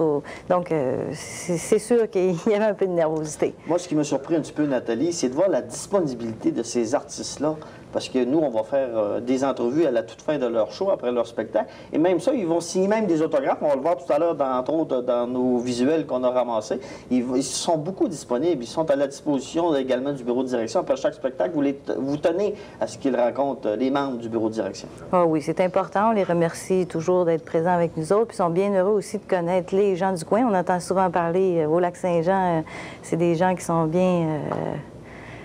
Donc, c'est sûr qu'il y avait un peu de nervosité. Moi, ce qui m'a surpris un petit peu, Nathalie, c'est de voir la disponibilité de ces artistes-là. Parce que nous, on va faire des entrevues à la toute fin de leur show, après leur spectacle. Et même ça, ils vont signer même des autographes. On va le voir tout à l'heure, entre autres, dans nos visuels qu'on a ramassés. Ils sont beaucoup disponibles. Ils sont à la disposition également du bureau de direction. Après chaque spectacle, vous tenez à ce qu'ils rencontrent les membres du bureau de direction. Oh oui, c'est important. On les remercie toujours d'être présents avec nous autres. Puis ils sont bien heureux aussi de connaître les gens du coin. On entend souvent parler au Lac-Saint-Jean. C'est des gens qui sont bien...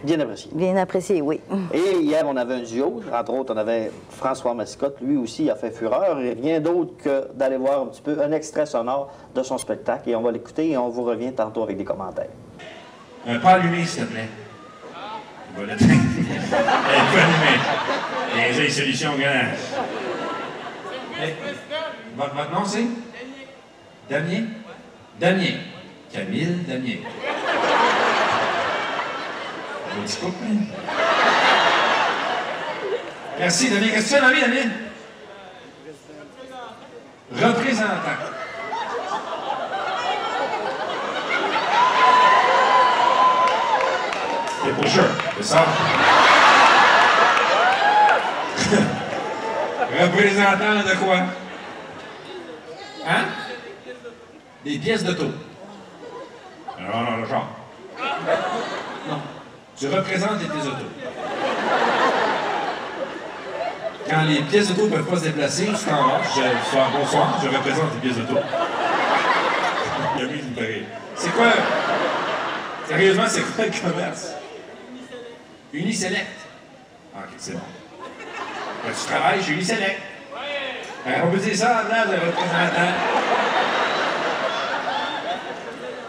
Bien apprécié. Bien apprécié, oui. Et hier, on avait un duo. Entre autres, on avait François Mascotte. Lui aussi a fait fureur. Et rien d'autre que d'aller voir un petit peu un extrait sonore de son spectacle. Et on va l'écouter et on vous revient tantôt avec des commentaires. Pas allumé, s'il te plaît. Voilà. Pas allumé. Les solutions grandes. Hey, votre nom, c'est? Damier. Damier. Camille Damier. Un petit couple, hein? Merci, Damier. Qu'est-ce que tu fais dans la vie, Damier? Représentant. T'es pusher, c'est ça? Représentant de quoi? Hein? Des pièces d'auto. Non, le genre. Non. Tu représentes les pièces d'auto. Quand les pièces d'auto ne peuvent pas se déplacer, tu t'en vas. Bonsoir, je représente les pièces d'auto. Il y a mis une pareille. C'est quoi? Sérieusement, c'est quoi le commerce? Uniselect. Ah, ok, c'est bon. Ben, tu travailles chez Uniselect. Ben, on peut dire ça à la place de représentant.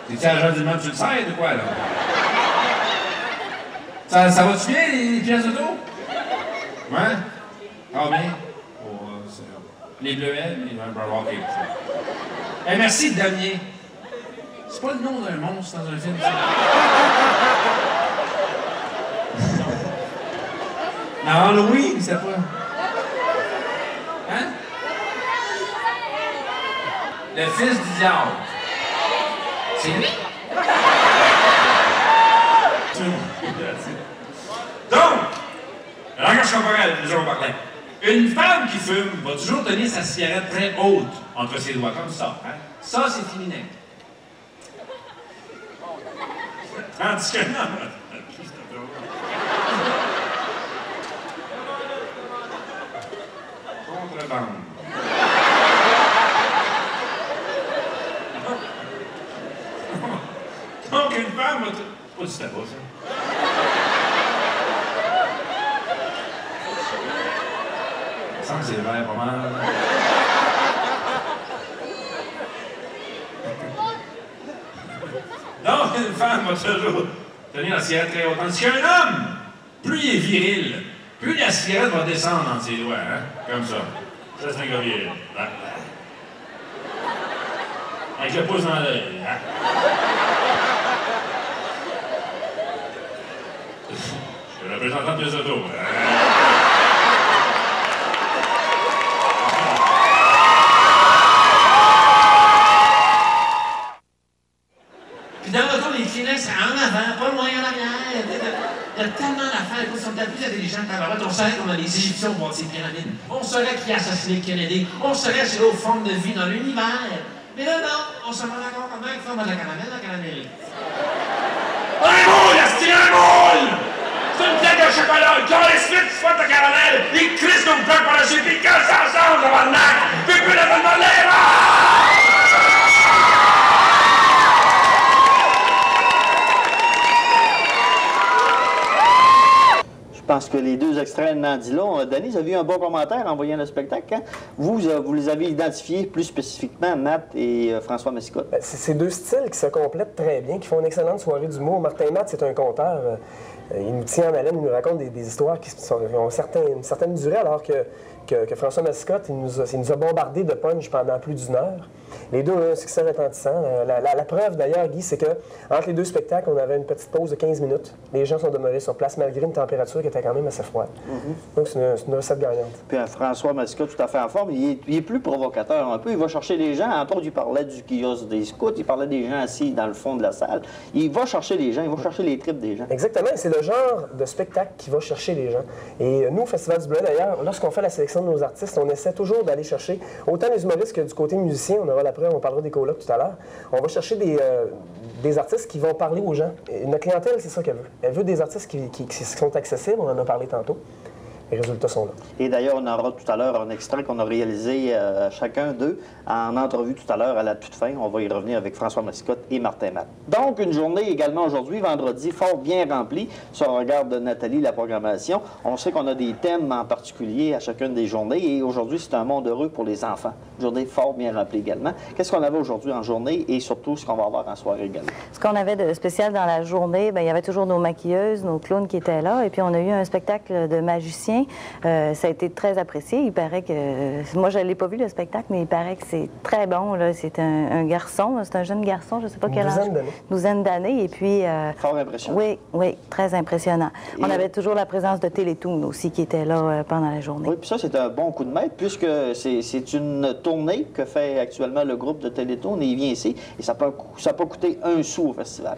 T'es-tu agent du monde sur le site ou quoi, là? Ça va-tu bien, les pièces d'auto? Ouais? Ah, bien? Oh, les bleuets, les ok. Eh, merci, Damier. C'est pas le nom d'un monstre dans un film, ça? Non, Halloween, c'est pas. Hein? Le fils du diable. C'est lui? Donc, la langage corporel, nous allons parler. Une femme qui fume va toujours tenir sa cigarette très haute entre ses doigts, comme ça. Hein? Ça, c'est féminin. Tandis que non. Contrebande. Donc, une femme va... Pas du tabac, ça. Ça me semble que c'est vert pas mal. Donc, une femme va toujours tenir la cigarette très haute. Tandis qu'un homme, plus il est viril, plus la cigarette va descendre dans ses doigts, hein? Comme ça. Ça, c'est un gars viril. Avec le pouce dans l'œil. Hein? Je suis le représentant des autos. Puis dans l'auto, les Kleenex, c'est en avant, pas loin en arrière. Il y a tellement d'affaires. Ils sont peut-être plus intelligents que la. On saurait qu'on a les Égyptiens au bord de ces pyramides. On saurait qui a assassiné Kennedy. On saurait c'est l'autre forme de vie dans l'univers. Mais là, non, on se rend compte comment il faut mettre la caramel. Un moule, c'est un moule! C'est une plaque de chocolat, quand les suites, tu fais de caramel, les crises comme plaque par la suite, puis quand ça ensemble, ça va le nac! Puis plus la bonne l'air! Je pense que les deux extraits n'en disent long. Denis, vous avez eu un bon commentaire en voyant le spectacle. Hein? Vous les avez identifiés plus spécifiquement, Matt et François Mascotte. C'est deux styles qui se complètent très bien, qui font une excellente soirée d'humour. Martin Matt, c'est un conteur. Il nous tient en haleine, il nous raconte des histoires qui ont une certaine durée, alors que François Mascotte, il nous a bombardé de punch pendant plus d'1 heure. Les deux ont eu un succès retentissant. La preuve, d'ailleurs, Guy, c'est qu'entre les deux spectacles, on avait une petite pause de 15 minutes. Les gens sont demeurés sur place, malgré une température qui était quand même assez froide. Donc, c'est une recette gagnante. Puis François Mascotte, tout à fait en forme, il est plus provocateur un peu. Il va chercher les gens. Entre autres, il parlait du kiosque des scouts, il parlait des gens assis dans le fond de la salle. Il va chercher les gens, il va chercher les tripes des gens. Exactement. C'est le genre de spectacle qui va chercher les gens. Et nous, au Festival du Bleuet, d'ailleurs, lorsqu'on fait la sélection de nos artistes, on essaie toujours d'aller chercher autant les humoristes que du côté musicien. On aura la preuve, on parlera des colocs tout à l'heure. On va chercher des artistes qui vont parler aux gens. Et notre clientèle, c'est ça qu'elle veut. Elle veut des artistes qui sont accessibles, on en a parlé tantôt. Les résultats sont là. Et d'ailleurs, on aura tout à l'heure un extrait qu'on a réalisé chacun d'eux en entrevue tout à l'heure à la toute fin. On va y revenir avec François Mascotte et Martin Matt. Donc, une journée également aujourd'hui, vendredi, fort bien remplie. Si on regarde Nathalie, la programmation, on sait qu'on a des thèmes en particulier à chacune des journées. Et aujourd'hui, c'est un monde heureux pour les enfants. Une journée fort bien remplie également. Qu'est-ce qu'on avait aujourd'hui en journée et surtout ce qu'on va avoir en soirée également? Ce qu'on avait de spécial dans la journée, bien, il y avait toujours nos maquilleuses, nos clowns qui étaient là. Et puis, on a eu un spectacle de magiciens bien. Ça a été très apprécié. Il paraît que... Moi, je ne l'ai pas vu, le spectacle, mais il paraît que c'est très bon. C'est un garçon, c'est un jeune garçon, je ne sais pas quel âge. Douzaine d'années. Et puis... Fort impressionnant. Oui, oui, très impressionnant. On avait toujours la présence de Télétoon aussi qui était là pendant la journée. Oui, puis ça, c'est un bon coup de maître puisque c'est une tournée que fait actuellement le groupe de Télétoon et il vient ici et ça n'a pas coûté un sou au festival.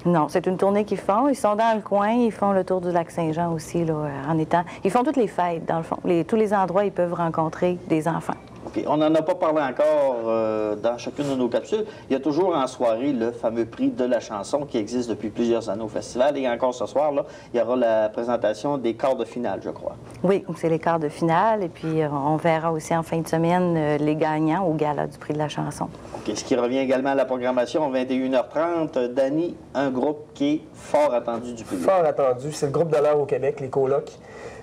Non, c'est une tournée qu'ils font. Ils sont dans le coin, ils font le tour du lac Saint-Jean aussi, là, en étant... Ils font toutes les fêtes, dans le fond. Tous les endroits, ils peuvent rencontrer des enfants. OK. On n'en a pas parlé encore dans chacune de nos capsules. Il y a toujours en soirée le fameux prix de la chanson qui existe depuis plusieurs années au festival. Et encore ce soir, là, il y aura la présentation des quarts de finale, je crois. Oui, c'est les quarts de finale. Et puis, on verra aussi en fin de semaine les gagnants au gala du prix de la chanson. OK. Ce qui revient également à la programmation, 21h30. Dany, un groupe qui est fort attendu du public. Fort attendu. C'est le groupe de l'heure au Québec, les colocs.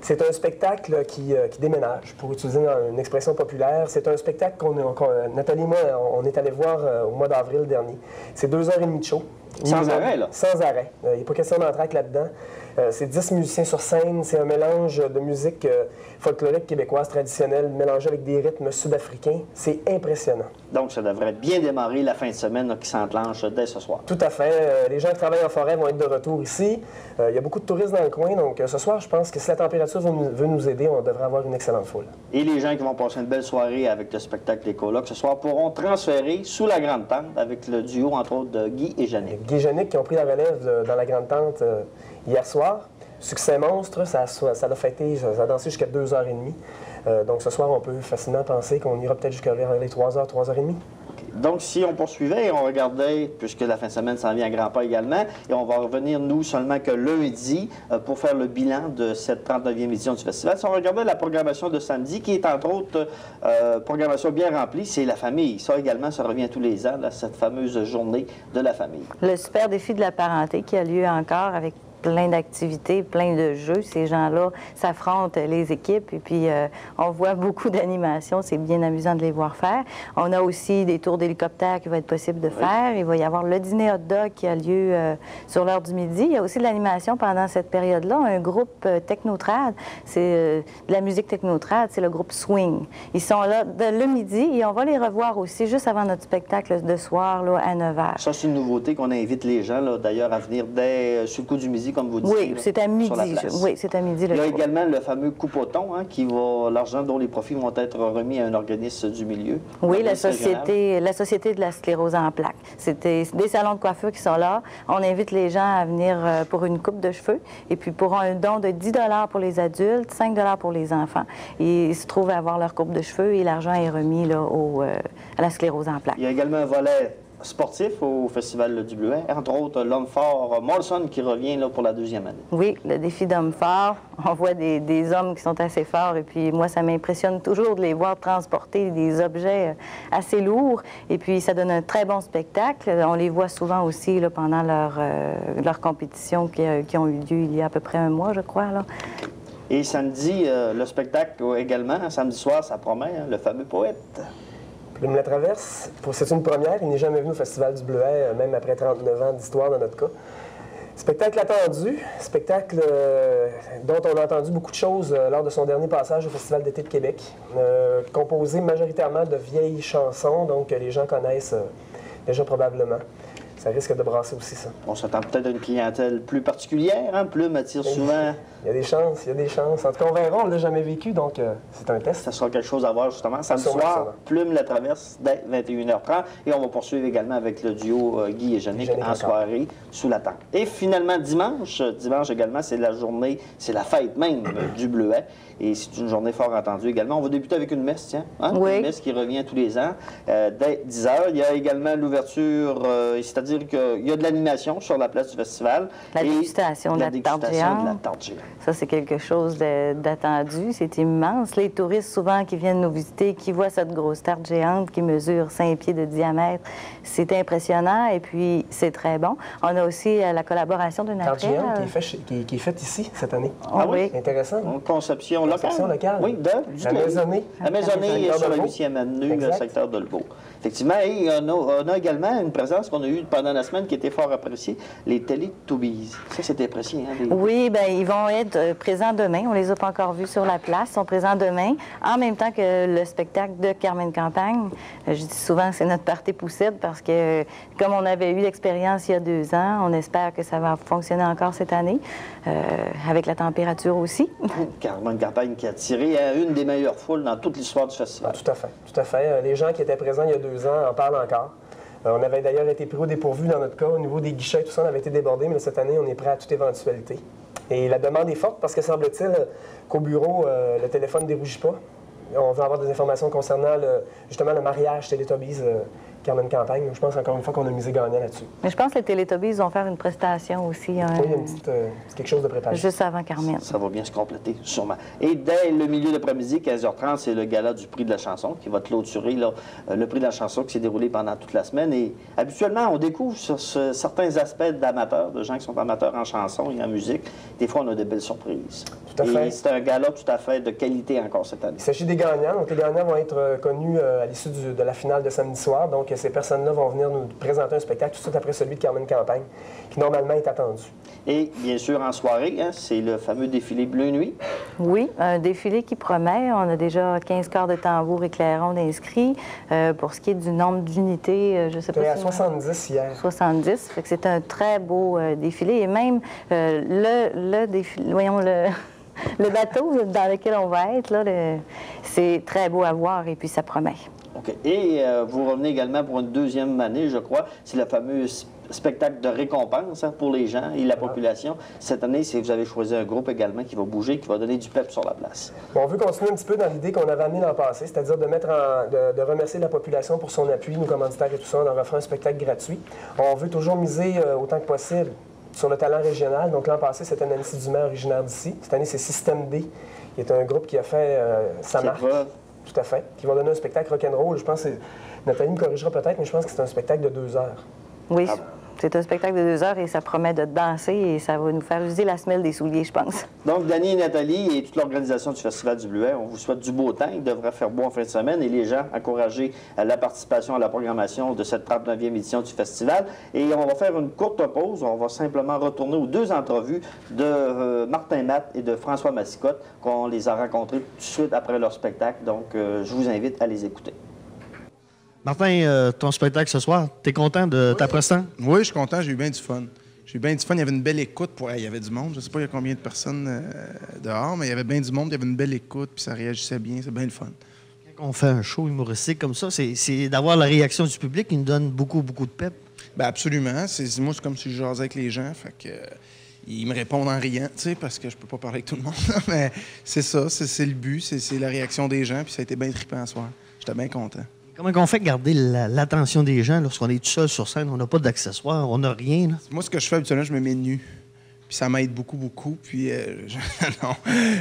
C'est un spectacle qui déménage, pour utiliser une expression populaire. C'est un spectacle Nathalie et moi, on est allé voir au mois d'avril dernier. C'est 2h30 de show. Sans arrêt, là? Sans arrêt. Il n'y a pas question d'entraque là-dedans. C'est 10 musiciens sur scène. C'est un mélange de musique folklorique québécoise traditionnelle mélangée avec des rythmes sud-africains. C'est impressionnant. Donc, ça devrait bien démarrer la fin de semaine là, qui s'enclenche dès ce soir. Tout à fait. Les gens qui travaillent en forêt vont être de retour ici. Il y a beaucoup de touristes dans le coin. Donc, ce soir, je pense que si la température veut nous aider, on devrait avoir une excellente foule. Et les gens qui vont passer une belle soirée avec le spectacle des colocs ce soir pourront transférer sous la grande tente avec le duo, entre autres, de Guy et Jannick. Guy et Jannick qui ont pris la relève dans la grande tente hier soir. Succès monstre, ça a fêté, ça a dansé jusqu'à 2h30. Donc ce soir, on peut facilement penser qu'on ira peut-être jusqu'à les 3h, 3h30. Donc, si on poursuivait et on regardait, puisque la fin de semaine s'en vient à grands pas également, et on va revenir, nous, seulement que lundi, pour faire le bilan de cette 39e édition du festival. Si on regardait la programmation de samedi, qui est entre autres programmation bien remplie, c'est la famille. Ça également, ça revient tous les ans, là, cette fameuse journée de la famille. Le super défi de la parenté qui a lieu encore avec plein d'activités, plein de jeux. Ces gens-là s'affrontent les équipes et puis on voit beaucoup d'animations. C'est bien amusant de les voir faire. On a aussi des tours d'hélicoptère qui va être possible de faire. Il va y avoir le dîner hot dog qui a lieu sur l'heure du midi. Il y a aussi de l'animation pendant cette période-là. Un groupe technotrad, c'est de la musique technotrad, c'est le groupe Swing. Ils sont là le midi et on va les revoir aussi juste avant notre spectacle de soir là, à 9h. Ça, c'est une nouveauté qu'on invite les gens d'ailleurs à venir sur le coup du midi, comme vous dites. Oui, c'est à midi. Oui, c'est à midi. Il y a également le fameux coupoton, qui va, l'argent dont les profits vont être remis à un organisme du milieu. Oui, la société de la sclérose en plaques. C'était des salons de coiffure qui sont là. On invite les gens à venir pour une coupe de cheveux et puis pour un don de 10 $ pour les adultes, 5 $ pour les enfants. Et ils se trouvent à avoir leur coupe de cheveux et l'argent est remis là, à la sclérose en plaques. Il y a également un volet sportif au Festival du Bleuet, entre autres l'homme fort Molson qui revient là, pour la 2e année. Oui, le défi d'homme fort. On voit des hommes qui sont assez forts et puis moi, ça m'impressionne toujours de les voir transporter des objets assez lourds et puis ça donne un très bon spectacle. On les voit souvent aussi là, pendant leur compétition qui ont eu lieu il y a à peu près un mois, je crois. Là. Et samedi, le spectacle également, samedi soir, ça promet, le fameux poète. Plume la traverse, c'est une première. Il n'est jamais venu au Festival du Bleuet, même après 39 ans d'histoire dans notre cas. Spectacle attendu, spectacle dont on a entendu beaucoup de choses lors de son dernier passage au Festival d'été de Québec. Composé majoritairement de vieilles chansons, donc les gens connaissent déjà probablement. Ça risque de brasser aussi, ça. On s'attend peut-être à une clientèle plus particulière, Plume attire souvent... Il y a des chances, il y a des chances. En tout cas, on verra, on ne l'a jamais vécu, donc c'est un test. Ça sera quelque chose à voir, justement. Samedi soir, Plume la traverse dès 21h30. Et on va poursuivre également avec le duo Guy et Jannick en soirée sous la tente. Et finalement, dimanche également, c'est la journée, c'est la fête même du Bleuet. Et c'est une journée fort attendue également. On va débuter avec une messe, tiens. Oui. Une messe qui revient tous les ans, dès 10h. Il y a également l'ouverture, c'est-à-dire qu'il y a de l'animation sur la place du festival. La dégustation de la tarte géante. Ça, c'est quelque chose d'attendu. C'est immense. Les touristes, souvent, qui viennent nous visiter, qui voient cette grosse tarte géante qui mesure 5 pieds de diamètre, c'est impressionnant et puis c'est très bon. On a aussi la collaboration d'une tarte géante qui est faite ici cette année. Ah oui? Intéressant. Conception locale. Oui, la Maisonnée sur la 8e avenue, le secteur de Lebeau. Effectivement, et on a également une présence qu'on a eue pendant la semaine qui était fort appréciée, les Teletubbies. Ça, c'était apprécié, hein? Oui, bien, ils vont être présents demain. On les a pas encore vus sur la place. Ils sont présents demain, en même temps que le spectacle de Carmen Campagne. Je dis souvent que c'est notre party poussette parce que, comme on avait eu l'expérience il y a 2 ans, on espère que ça va fonctionner encore cette année, avec la température aussi. Carmen Campagne qui a attiré une des meilleures foules dans toute l'histoire du festival. Tout à fait, tout à fait. Les gens qui étaient présents il y a 2 ans en parlent encore. On avait d'ailleurs été pris au dépourvu dans notre cas. Au niveau des guichets, tout ça, on avait été débordé, mais cette année, on est prêt à toute éventualité. Et la demande est forte parce que semble-t-il qu'au bureau, le téléphone ne dérougit pas. On veut avoir des informations concernant justement le mariage Teletubbies Carmen Campagne. Je pense encore une fois qu'on a misé gagnant là-dessus. Mais je pense que les Teletubbies vont faire une prestation aussi. Oui, il y a une petite, quelque chose de préparé. Juste avant Carmen. Ça va bien se compléter, sûrement. Et dès le milieu d'après-midi, 15h30, c'est le gala du prix de la chanson qui va clôturer là, le prix de la chanson qui s'est déroulé pendant toute la semaine. Et habituellement, on découvre sur certains aspects d'amateurs, de gens qui sont amateurs en chanson et en musique. Des fois, on a de belles surprises. Tout à fait. Et c'est un gala tout à fait de qualité encore cette année. Il s'agit des gagnants. Donc, les gagnants vont être connus à l'issue de la finale de samedi soir. Donc, ces personnes-là vont venir nous présenter un spectacle tout de suite après celui de Carmen Campagne, qui normalement est attendu. Et bien sûr, en soirée, hein, c'est le fameux défilé Bleu Nuit. Oui, un défilé qui promet. On a déjà 15 corps de tambour et clairons d'inscrits. Pour ce qui est du nombre d'unités, je ne sais pas si... à 70 hier. 70. Fait que c'est un très beau défilé. Et même le défilé... Voyons, le bateau dans lequel on va être, là, c'est très beau à voir et puis ça promet. OK. Et vous revenez également pour une 2e année, je crois. C'est le fameux spectacle de récompense hein, pour les gens et la population. Cette année, vous avez choisi un groupe également qui va bouger, qui va donner du pep sur la place. Bon, on veut continuer un petit peu dans l'idée qu'on avait amenée l'an passé, c'est-à-dire de remercier la population pour son appui, nos commanditaires et tout ça, en leur offrant un spectacle gratuit. On veut toujours miser autant que possible sur le talent régional. Donc l'an passé, c'était Nancy Dumais, originaire d'ici. Cette année, c'est Système D, qui est un groupe qui a fait sa marque. Tout à fait. Qui va donner un spectacle rock'n'roll. Je pense que Nathalie me corrigera peut-être, mais je pense que c'est un spectacle de 2 heures. Oui, c'est un spectacle de 2 heures et ça promet de danser et ça va nous faire user la semelle des souliers, je pense. Donc, Dany et Nathalie et toute l'organisation du Festival du Bleuet, on vous souhaite du beau temps. Il devrait faire beau en fin de semaine et les gens encourager la participation à la programmation de cette 39e édition du festival. Et on va faire une courte pause. On va simplement retourner aux 2 entrevues de Martin Matt et de François Massicotte, qu'on les a rencontrés tout de suite après leur spectacle. Donc, je vous invite à les écouter. Martin, ton spectacle ce soir, t'es content de ta prestation? Oui, je suis content, j'ai eu bien du fun. J'ai eu bien du fun, il y avait une belle écoute. Il y avait du monde, je ne sais pas il y a combien de personnes dehors, mais il y avait bien du monde, il y avait une belle écoute, puis ça réagissait bien, c'est bien le fun. Quand on fait un show humoristique comme ça, c'est d'avoir la réaction du public qui nous donne beaucoup, beaucoup de pep. Bien, absolument. Moi, c'est comme si je jasais avec les gens, fait que... Ils me répondent en riant, tu sais, parce que je peux pas parler avec tout le monde. Mais c'est ça, c'est le but, c'est la réaction des gens, puis ça a été bien trippant ce soir. J'étais bien content. Comment on fait garder l'attention des gens lorsqu'on est tout seul sur scène? On n'a pas d'accessoires, on n'a rien. Là. Moi, ce que je fais habituellement, je me mets nu. Puis ça m'aide beaucoup, beaucoup. Puis, non.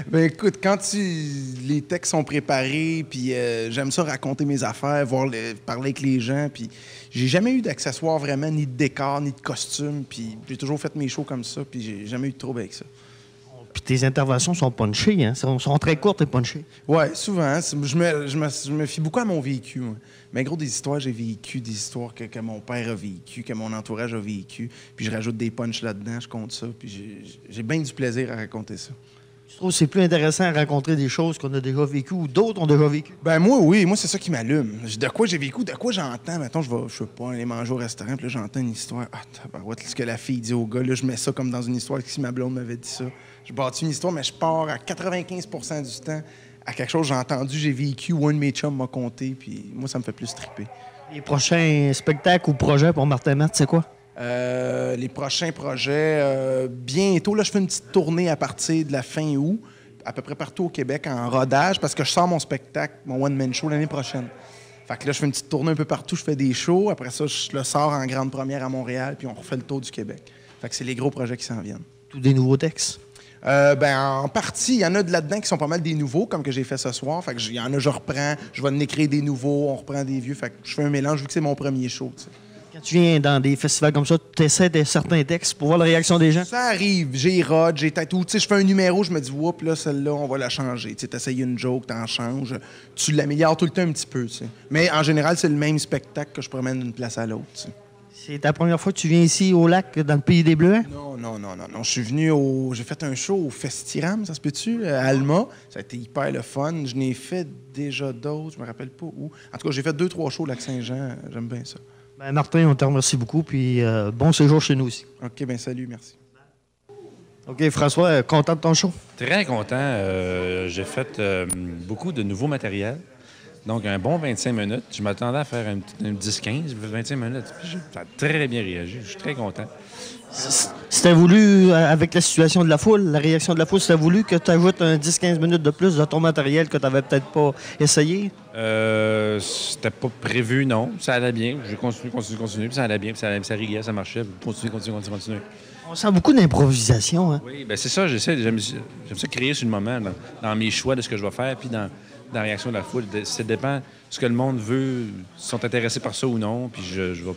Ben, écoute, quand les textes sont préparés, puis j'aime ça raconter mes affaires, parler avec les gens, puis j'ai jamais eu d'accessoires vraiment, ni de décor, ni de costume. Puis j'ai toujours fait mes shows comme ça, puis j'ai jamais eu de trouble avec ça. Puis tes interventions sont punchées, hein? Sont très courtes et punchées. Oui, souvent. Je me fie beaucoup à mon vécu. Moi. Mais gros, des histoires j'ai vécu, des histoires que mon père a vécu, que mon entourage a vécu. Puis je rajoute des punchs là-dedans, je compte ça. Puis j'ai bien du plaisir à raconter ça. Tu trouves que c'est plus intéressant à rencontrer des choses qu'on a déjà vécues ou d'autres ont déjà vécu? Ben moi, oui. Moi, c'est ça qui m'allume. De quoi j'ai vécu, de quoi j'entends. Mettons, je sais pas, aller manger au restaurant, puis là, j'entends une histoire. Ah, tabarouette, ce que la fille dit au gars, là, je mets ça comme dans une histoire, si ma blonde m'avait dit ça. Je bâtis une histoire, mais je pars à 95 % du temps à quelque chose que j'ai entendu, j'ai vécu, ou un de mes chums m'a conté, puis moi, ça me fait plus tripper. Les prochains spectacles ou projets pour Martin Matt, c'est quoi? Les prochains projets, bientôt, là, je fais une petite tournée à partir de la fin août, à peu près partout au Québec, en rodage, parce que je sors mon spectacle, mon one-man show, l'année prochaine. Fait que là, je fais une petite tournée un peu partout, je fais des shows, après ça, je le sors en grande première à Montréal, puis on refait le tour du Québec. Fait que c'est les gros projets qui s'en viennent. Tous des nouveaux textes? En partie, il y en a de là-dedans qui sont pas mal des nouveaux, comme que j'ai fait ce soir. Fait que il y en a, je reprends, je vais en écrire des nouveaux, on reprend des vieux. Fait que je fais un mélange vu que c'est mon premier show. T'sais. Quand Tu viens dans des festivals comme ça, tu essaies certains textes pour voir la réaction des gens? Ça arrive. J'ai rod, j'ai tatou. Tu sais, je fais un numéro, je me dis, whoop, là, celle-là, on va la changer. Tu essayes une joke, t'en changes. Tu l'améliores tout le temps un petit peu, tu sais. Mais en général, c'est le même spectacle que je promène d'une place à l'autre, tu sais. C'est ta première fois que tu viens ici au lac, dans le pays des Bleuets? Non. Je suis venu J'ai fait un show au Festiram, ça se peut-tu, à Alma. Ça a été hyper le fun. Je n'ai fait déjà d'autres, je me rappelle pas où. En tout cas, j'ai fait 2-3 shows au Lac-Saint-Jean. J'aime bien ça. Ben Martin, on te remercie beaucoup, puis bon séjour chez nous aussi. OK, ben salut, merci. OK, François, content de ton show? Très content. J'ai fait beaucoup de nouveaux matériels. Donc, un bon 25 minutes. Je m'attendais à faire un 10-15, 25 minutes. Ça a très bien réagi. Je suis très content. C'était voulu, avec la situation de la foule, la réaction de la foule, c'était voulu que tu ajoutes un 10-15 minutes de plus de ton matériel que tu n'avais peut-être pas essayé? C'était pas prévu, non. Ça allait bien. J'ai continué, puis ça allait bien, puis ça riait, ça marchait. Continuer. On sent beaucoup d'improvisation, hein? Oui, bien c'est ça. J'aime ça créer sur le moment, dans mes choix de ce que je vais faire, puis dans la réaction de la foule. Ça dépend de ce que le monde veut, s'ils sont intéressés par ça ou non, puis je vais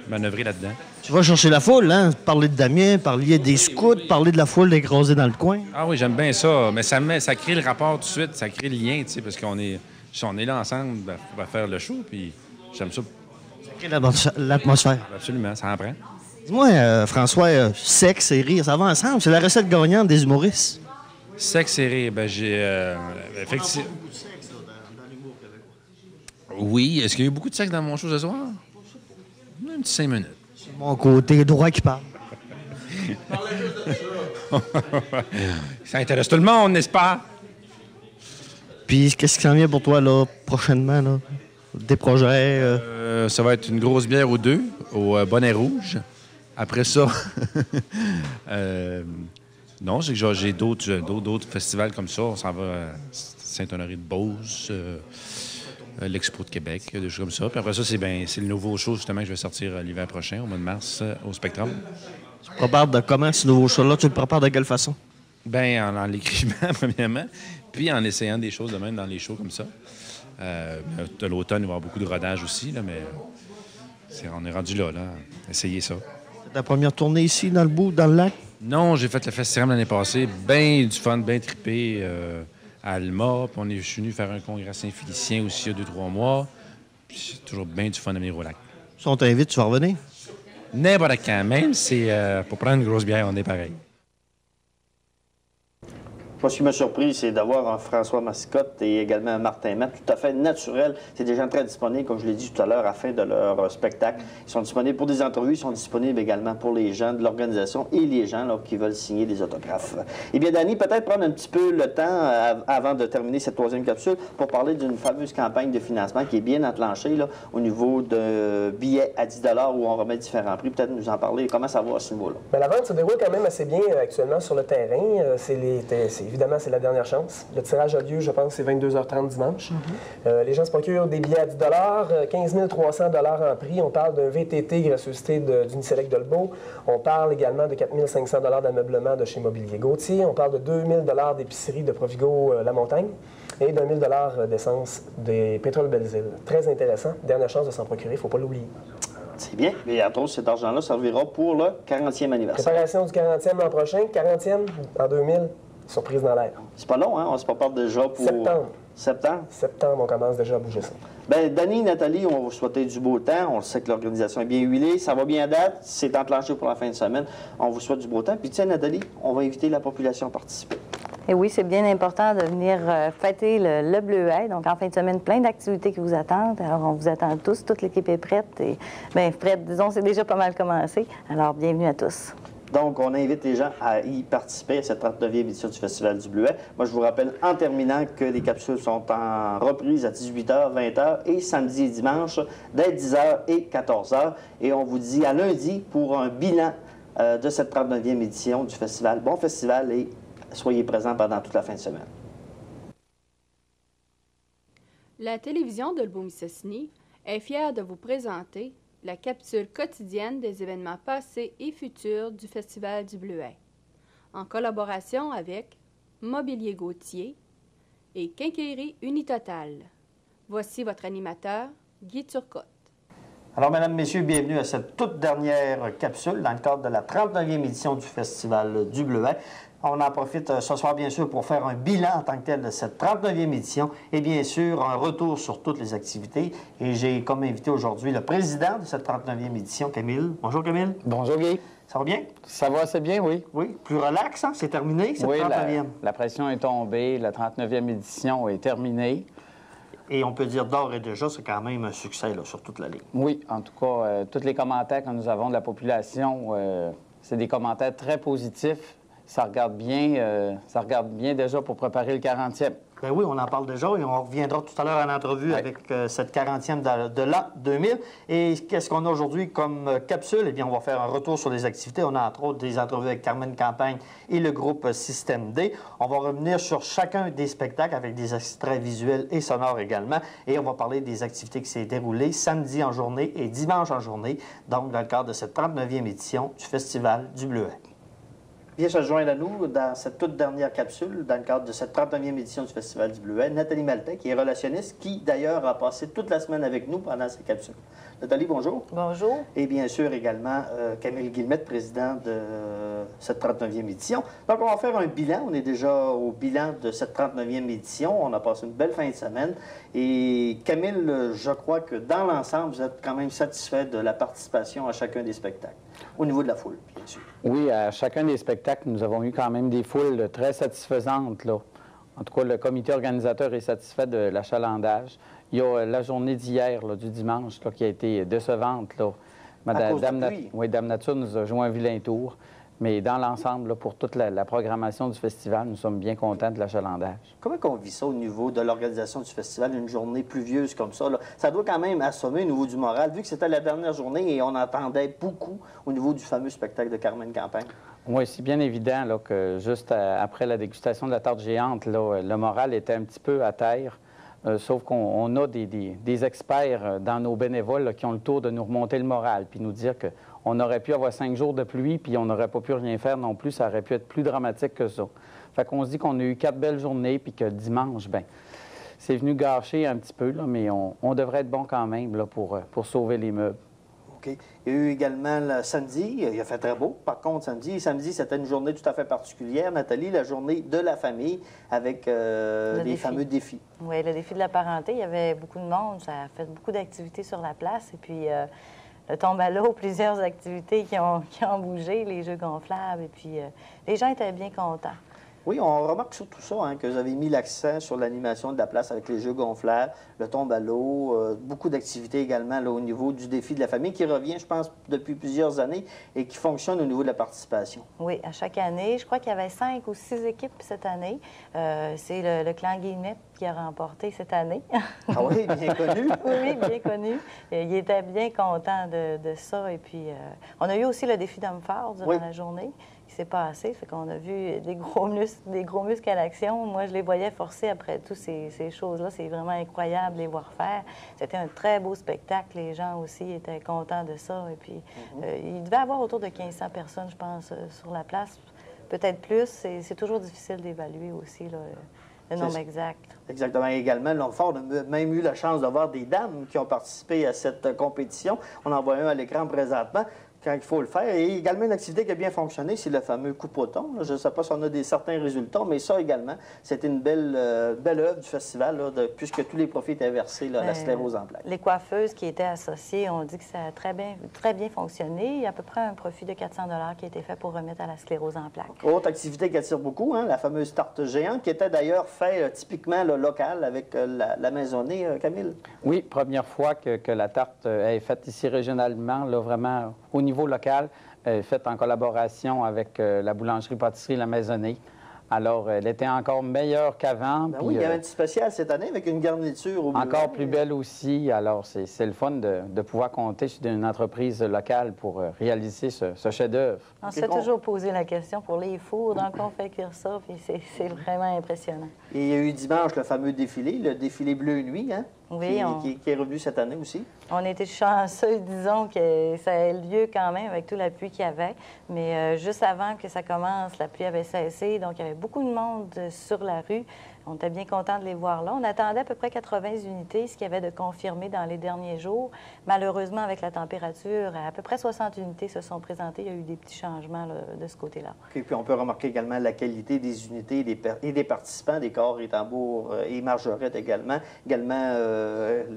manœuvrer là-dedans. Tu vas chercher la foule, hein? Parler de Damien, parler des scouts, parler de la foule écrasée dans le coin. Ah oui, j'aime bien ça, mais ça crée le rapport tout de suite, ça crée le lien, tu sais, parce qu'on est là ensemble à faire le show, puis j'aime ça. Ça crée l'atmosphère. Absolument, ça en prend. Dis-moi, François, sexe et rire, ça va ensemble? C'est la recette gagnante des humoristes. Sexe et rire, ben j'ai... effectivement... Oui, est-ce qu'il y a eu beaucoup de sexe dans mon show ce soir? Un petit 5 minutes. C'est mon côté droit qui parle. Ça intéresse tout le monde, n'est-ce pas? Puis, qu'est-ce qui s'en vient pour toi, là, prochainement, là? Des projets? Ça va être une grosse bière ou deux, au Bonnet Rouge. Après ça... non, c'est que j'ai d'autres festivals comme ça. On s'en va à Saint-Honoré-de-Beauce, l'Expo de Québec, des choses comme ça. Puis après ça, c'est le nouveau show, justement, que je vais sortir l'hiver prochain, au mois de mars, au Spectrum. Tu prépares de comment, ce nouveau show-là? Tu le prépares de quelle façon? Bien, en l'écrivant, premièrement, puis en essayant des choses de même dans les shows comme ça. De l'automne, il va y avoir beaucoup de rodage aussi, là, mais on est rendu là, essayer ça. C'est ta première tournée ici, dans le lac? Non, j'ai fait le festival l'année passée. Bien du fun, bien trippé à Alma. Puis je suis venu faire un congrès à Saint-Félicien aussi il y a 2-3 mois. Puis c'est toujours bien du fun à venir au lac. Si on t'invite, tu vas revenir? N'importe quand. Même c'est pour prendre une grosse bière, on est pareil. Moi, ce qui m'a surpris, c'est d'avoir un François Mascotte et également un Martin Matt tout à fait naturel. C'est des gens très disponibles, comme je l'ai dit tout à l'heure, à la fin de leur spectacle. Ils sont disponibles pour des entrevues, ils sont disponibles également pour les gens de l'organisation et les gens là, qui veulent signer des autographes. Eh bien, Danny, peut-être prendre un petit peu le temps, avant de terminer cette troisième capsule, pour parler d'une fameuse campagne de financement qui est bien enclenchée là, au niveau de billets à 10 $ où on remet différents prix. Peut-être nous en parler. Comment ça va à ce niveau-là? Bien, la vente se déroule quand même assez bien actuellement sur le terrain. Évidemment, c'est la dernière chance. Le tirage a lieu, je pense, c'est 22h30 dimanche. Les gens se procurent des billets à 10 $, 15 300 $ en prix. On parle d'un VTT gracieuseté d'Uniselect Dolbeau. On parle également de 4 500 $ d'ameublement de chez Mobilier Gauthier. On parle de 2 000 $ d'épicerie de Provigo La Montagne et d'1 000 $ d'essence des Pétrole Belles-Îles. Très intéressant. Dernière chance de s'en procurer, il ne faut pas l'oublier. C'est bien. Et entre autres, cet argent-là servira pour le 40e anniversaire. Préparation du 40e l'an prochain, 40e en 2000. Surprise dans l'air. C'est pas long, hein? On se prépare déjà pour... Septembre? Septembre, on commence déjà à bouger ça. Bien, Danny, Nathalie, on va vous souhaiter du beau temps. On sait que l'organisation est bien huilée. Ça va bien à date. C'est enclenché pour la fin de semaine. On vous souhaite du beau temps. Puis tiens, Nathalie, on va inviter la population à participer. Et oui, c'est bien important de venir fêter le Bleuet. Donc, en fin de semaine, plein d'activités qui vous attendent. Alors, on vous attend tous. Toute l'équipe est prête. Et, bien, prête, disons, c'est déjà pas mal commencé. Alors, bienvenue à tous. Donc, on invite les gens à y participer à cette 39e édition du Festival du Bleuet. Moi, je vous rappelle en terminant que les capsules sont en reprise à 18h, 20h et samedi et dimanche dès 10h et 14h. Et on vous dit à lundi pour un bilan de cette 39e édition du festival. Bon festival et soyez présents pendant toute la fin de semaine. La télévision de Leboum-Mistassini est fière de vous présenter la capsule quotidienne des événements passés et futurs du Festival du Bleuet, en collaboration avec Mobilier Gauthier et Quincaillerie Unitotal. Voici votre animateur, Guy Turcotte. Alors, mesdames, messieurs, bienvenue à cette toute dernière capsule dans le cadre de la 39e édition du Festival du Bleuet. On en profite ce soir, bien sûr, pour faire un bilan en tant que tel de cette 39e édition et bien sûr, un retour sur toutes les activités. Et j'ai comme invité aujourd'hui le président de cette 39e édition, Camille. Bonjour, Camille. Bonjour, Guy. Ça va bien? Ça va assez bien, oui. Oui, plus relax, hein? C'est terminé, cette oui, 39e. La pression est tombée, la 39e édition est terminée. Et on peut dire d'ores et déjà, c'est quand même un succès là, sur toute la ligne. Oui, en tout cas, tous les commentaires que nous avons de la population, c'est des commentaires très positifs. Ça regarde bien déjà pour préparer le 40e. Bien oui, on en parle déjà et on reviendra tout à l'heure en entrevue avec cette 40e de l'an 2000. Et qu'est-ce qu'on a aujourd'hui comme capsule? Eh bien, on va faire un retour sur les activités. On a entre autres des entrevues avec Carmen Campagne et le groupe Système D. On va revenir sur chacun des spectacles avec des extraits visuels et sonores également. Et on va parler des activités qui s'est déroulées samedi en journée et dimanche en journée, donc dans le cadre de cette 39e édition du Festival du Bleuet. Vient se joindre à nous dans cette toute dernière capsule, dans le cadre de cette 39e édition du Festival du Bleuet, Nathalie Maltais, qui est relationniste, qui d'ailleurs a passé toute la semaine avec nous pendant cette capsule. Nathalie, bonjour. Bonjour. Et bien sûr également Camille Guillemette, président de cette 39e édition. Donc on va faire un bilan. On est déjà au bilan de cette 39e édition. On a passé une belle fin de semaine. Et Camille, je crois que dans l'ensemble, vous êtes quand même satisfait de la participation à chacun des spectacles, au niveau de la foule, bien sûr. Oui, à chacun des spectacles, nous avons eu quand même des foules très satisfaisantes, là. En tout cas, le comité organisateur est satisfait de l'achalandage. Il y a la journée d'hier, du dimanche, là, qui a été décevante, là. Dame Nature nous a joué un vilain tour. Mais dans l'ensemble, là, pour toute la programmation du festival, nous sommes bien contents de l'achalandage. Comment on vit ça au niveau de l'organisation du festival, une journée pluvieuse comme ça? Là? Ça doit quand même assommer au niveau du moral, vu que c'était la dernière journée et on entendait beaucoup au niveau du fameux spectacle de Carmen Campagne. Oui, c'est bien évident là, que juste après la dégustation de la tarte géante, là, le moral était un petit peu à terre. Sauf qu'on a des experts dans nos bénévoles là, qui ont le tour de nous remonter le moral, puis nous dire qu'on aurait pu avoir 5 jours de pluie, puis on n'aurait pas pu rien faire non plus. Ça aurait pu être plus dramatique que ça. Fait qu'on se dit qu'on a eu 4 belles journées, puis que dimanche, bien, c'est venu gâcher un petit peu, là, mais on devrait être bon quand même là, pour sauver les meubles. OK. Il y a eu également le samedi, il a fait très beau. Par contre, samedi, c'était une journée tout à fait particulière. Nathalie, la journée de la famille avec les fameux défis. Oui, le défi de la parenté. Il y avait beaucoup de monde. Ça a fait beaucoup d'activités sur la place. Et puis, le tombe à l'eau, plusieurs activités qui ont bougé, les jeux gonflables. Et puis, les gens étaient bien contents. Oui, on remarque surtout ça, hein, que vous avez mis l'accent sur l'animation de la place avec les jeux gonflables, le tombe à l'eau, beaucoup d'activités également là, au niveau du défi de la famille qui revient, je pense, depuis plusieurs années et qui fonctionne au niveau de la participation. Oui, à chaque année. Je crois qu'il y avait 5 ou 6 équipes cette année. C'est le clan Guillemette qui a remporté cette année. Ah oui, bien connu. Oui, bien connu. Il était bien content de ça. Et puis, on a eu aussi le défi d'homme fort durant la journée. Qui s'est passé. Fait qu'on a vu des gros muscles à l'action. Moi, je les voyais forcer après toutes ces choses-là. C'est vraiment incroyable de les voir faire. C'était un très beau spectacle. Les gens aussi étaient contents de ça. Et puis, il devait y avoir autour de 1500 personnes, je pense, sur la place. Peut-être plus. C'est toujours difficile d'évaluer aussi là, le nombre exact. Exactement. Également, l'homme fort a même eu la chance d'avoir des dames qui ont participé à cette compétition. On en voit un à l'écran présentement. Quand il faut le faire. Et également, une activité qui a bien fonctionné, c'est le fameux coupe-au-thon. Je ne sais pas si on a certains résultats, mais ça également, c'était une belle œuvre du festival, là, puisque tous les profits étaient versés là, à la sclérose en plaques. Les coiffeuses qui étaient associées ont dit que ça a très bien fonctionné. Il y a à peu près un profit de 400 $ qui a été fait pour remettre à la sclérose en plaques. Autre activité qui attire beaucoup, hein, la fameuse tarte géante, qui était d'ailleurs faite typiquement là, locale avec la maisonnée, Camille. Oui, première fois que la tarte est faite ici régionalement, là, vraiment au niveau local, faite en collaboration avec la boulangerie-pâtisserie La Maisonnée. Alors, elle était encore meilleure qu'avant. Ben oui, il y avait un petit spécial cette année avec une garniture au bleuet. Encore plus belle aussi. Alors, c'est le fun de pouvoir compter sur une entreprise locale pour réaliser ce chef-d'œuvre. On s'est toujours posé la question pour les fours, donc on fait cuire ça, puis c'est vraiment impressionnant. Et il y a eu dimanche le fameux défilé, le défilé Bleu Nuit, hein? Oui, qui est revenu cette année aussi. On était chanceux, disons, que ça ait lieu quand même avec toute la pluie qu'il y avait. Mais juste avant que ça commence, la pluie avait cessé, donc il y avait beaucoup de monde sur la rue. On était bien contents de les voir là. On attendait à peu près 80 unités, ce qu'il y avait de confirmé dans les derniers jours. Malheureusement, avec la température, à peu près 60 unités se sont présentées. Il y a eu des petits changements là, de ce côté-là. Et puis on peut remarquer également la qualité des unités et des participants, des corps et tambours et margerettes également. Également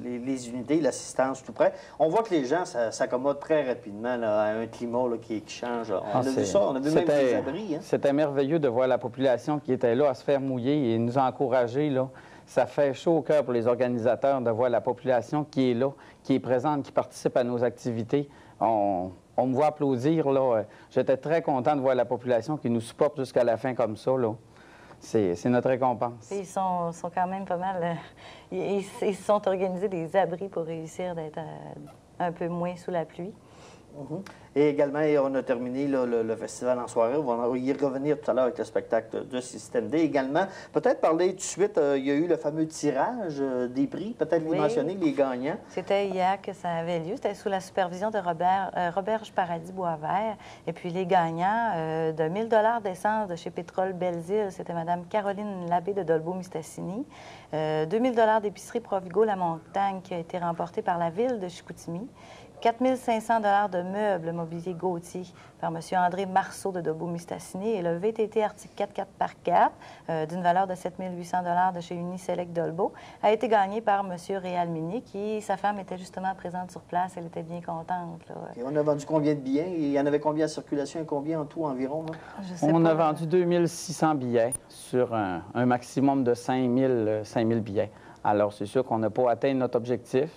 les unités, l'assistance tout près. On voit que les gens s'accommodent très rapidement là, à un climat là, qui change. On a vu ça, on a vu même des abris. Hein? C'était merveilleux de voir la population qui était là à se faire mouiller et nous encourager. Là. Ça fait chaud au cœur pour les organisateurs de voir la population qui est là, qui est présente, qui participe à nos activités. On me voit applaudir. Là. J'étais très content de voir la population qui nous supporte jusqu'à la fin comme ça. Là. C'est notre récompense. Ils sont quand même pas mal... ils se sont organisés des abris pour réussir d'être un peu moins sous la pluie. Et également, on a terminé là, le festival en soirée. On va y revenir tout à l'heure avec le spectacle de Système D. Également, peut-être parler tout de suite, il y a eu le fameux tirage des prix. Peut-être les mentionner, les gagnants. C'était hier que ça avait lieu. C'était sous la supervision de Roberge Paradis-Boisvert. Et puis les gagnants de 1 000 $ d'essence de chez Pétrole Belles-Îles, c'était Mme Caroline Labbé de Dolbeau-Mistassini. 2 000 $ d'épicerie Provigo La Montagne qui a été remportée par la ville de Chicoutimi. 4 500 $ de meubles mobilier Gauthier par M. André Marceau de Dolbeau-Mistassini et le VTT Arctic 4x4 d'une valeur de 7 800 $ de chez Uniselect Dolbeau a été gagné par M. Réal Mini qui, sa femme, était justement présente sur place. Elle était bien contente. Là. Et on a vendu combien de billets? Il y en avait combien en circulation et combien en tout environ? Là? On a vendu 2 600 billets sur un maximum de 5 000 billets. Alors, c'est sûr qu'on n'a pas atteint notre objectif.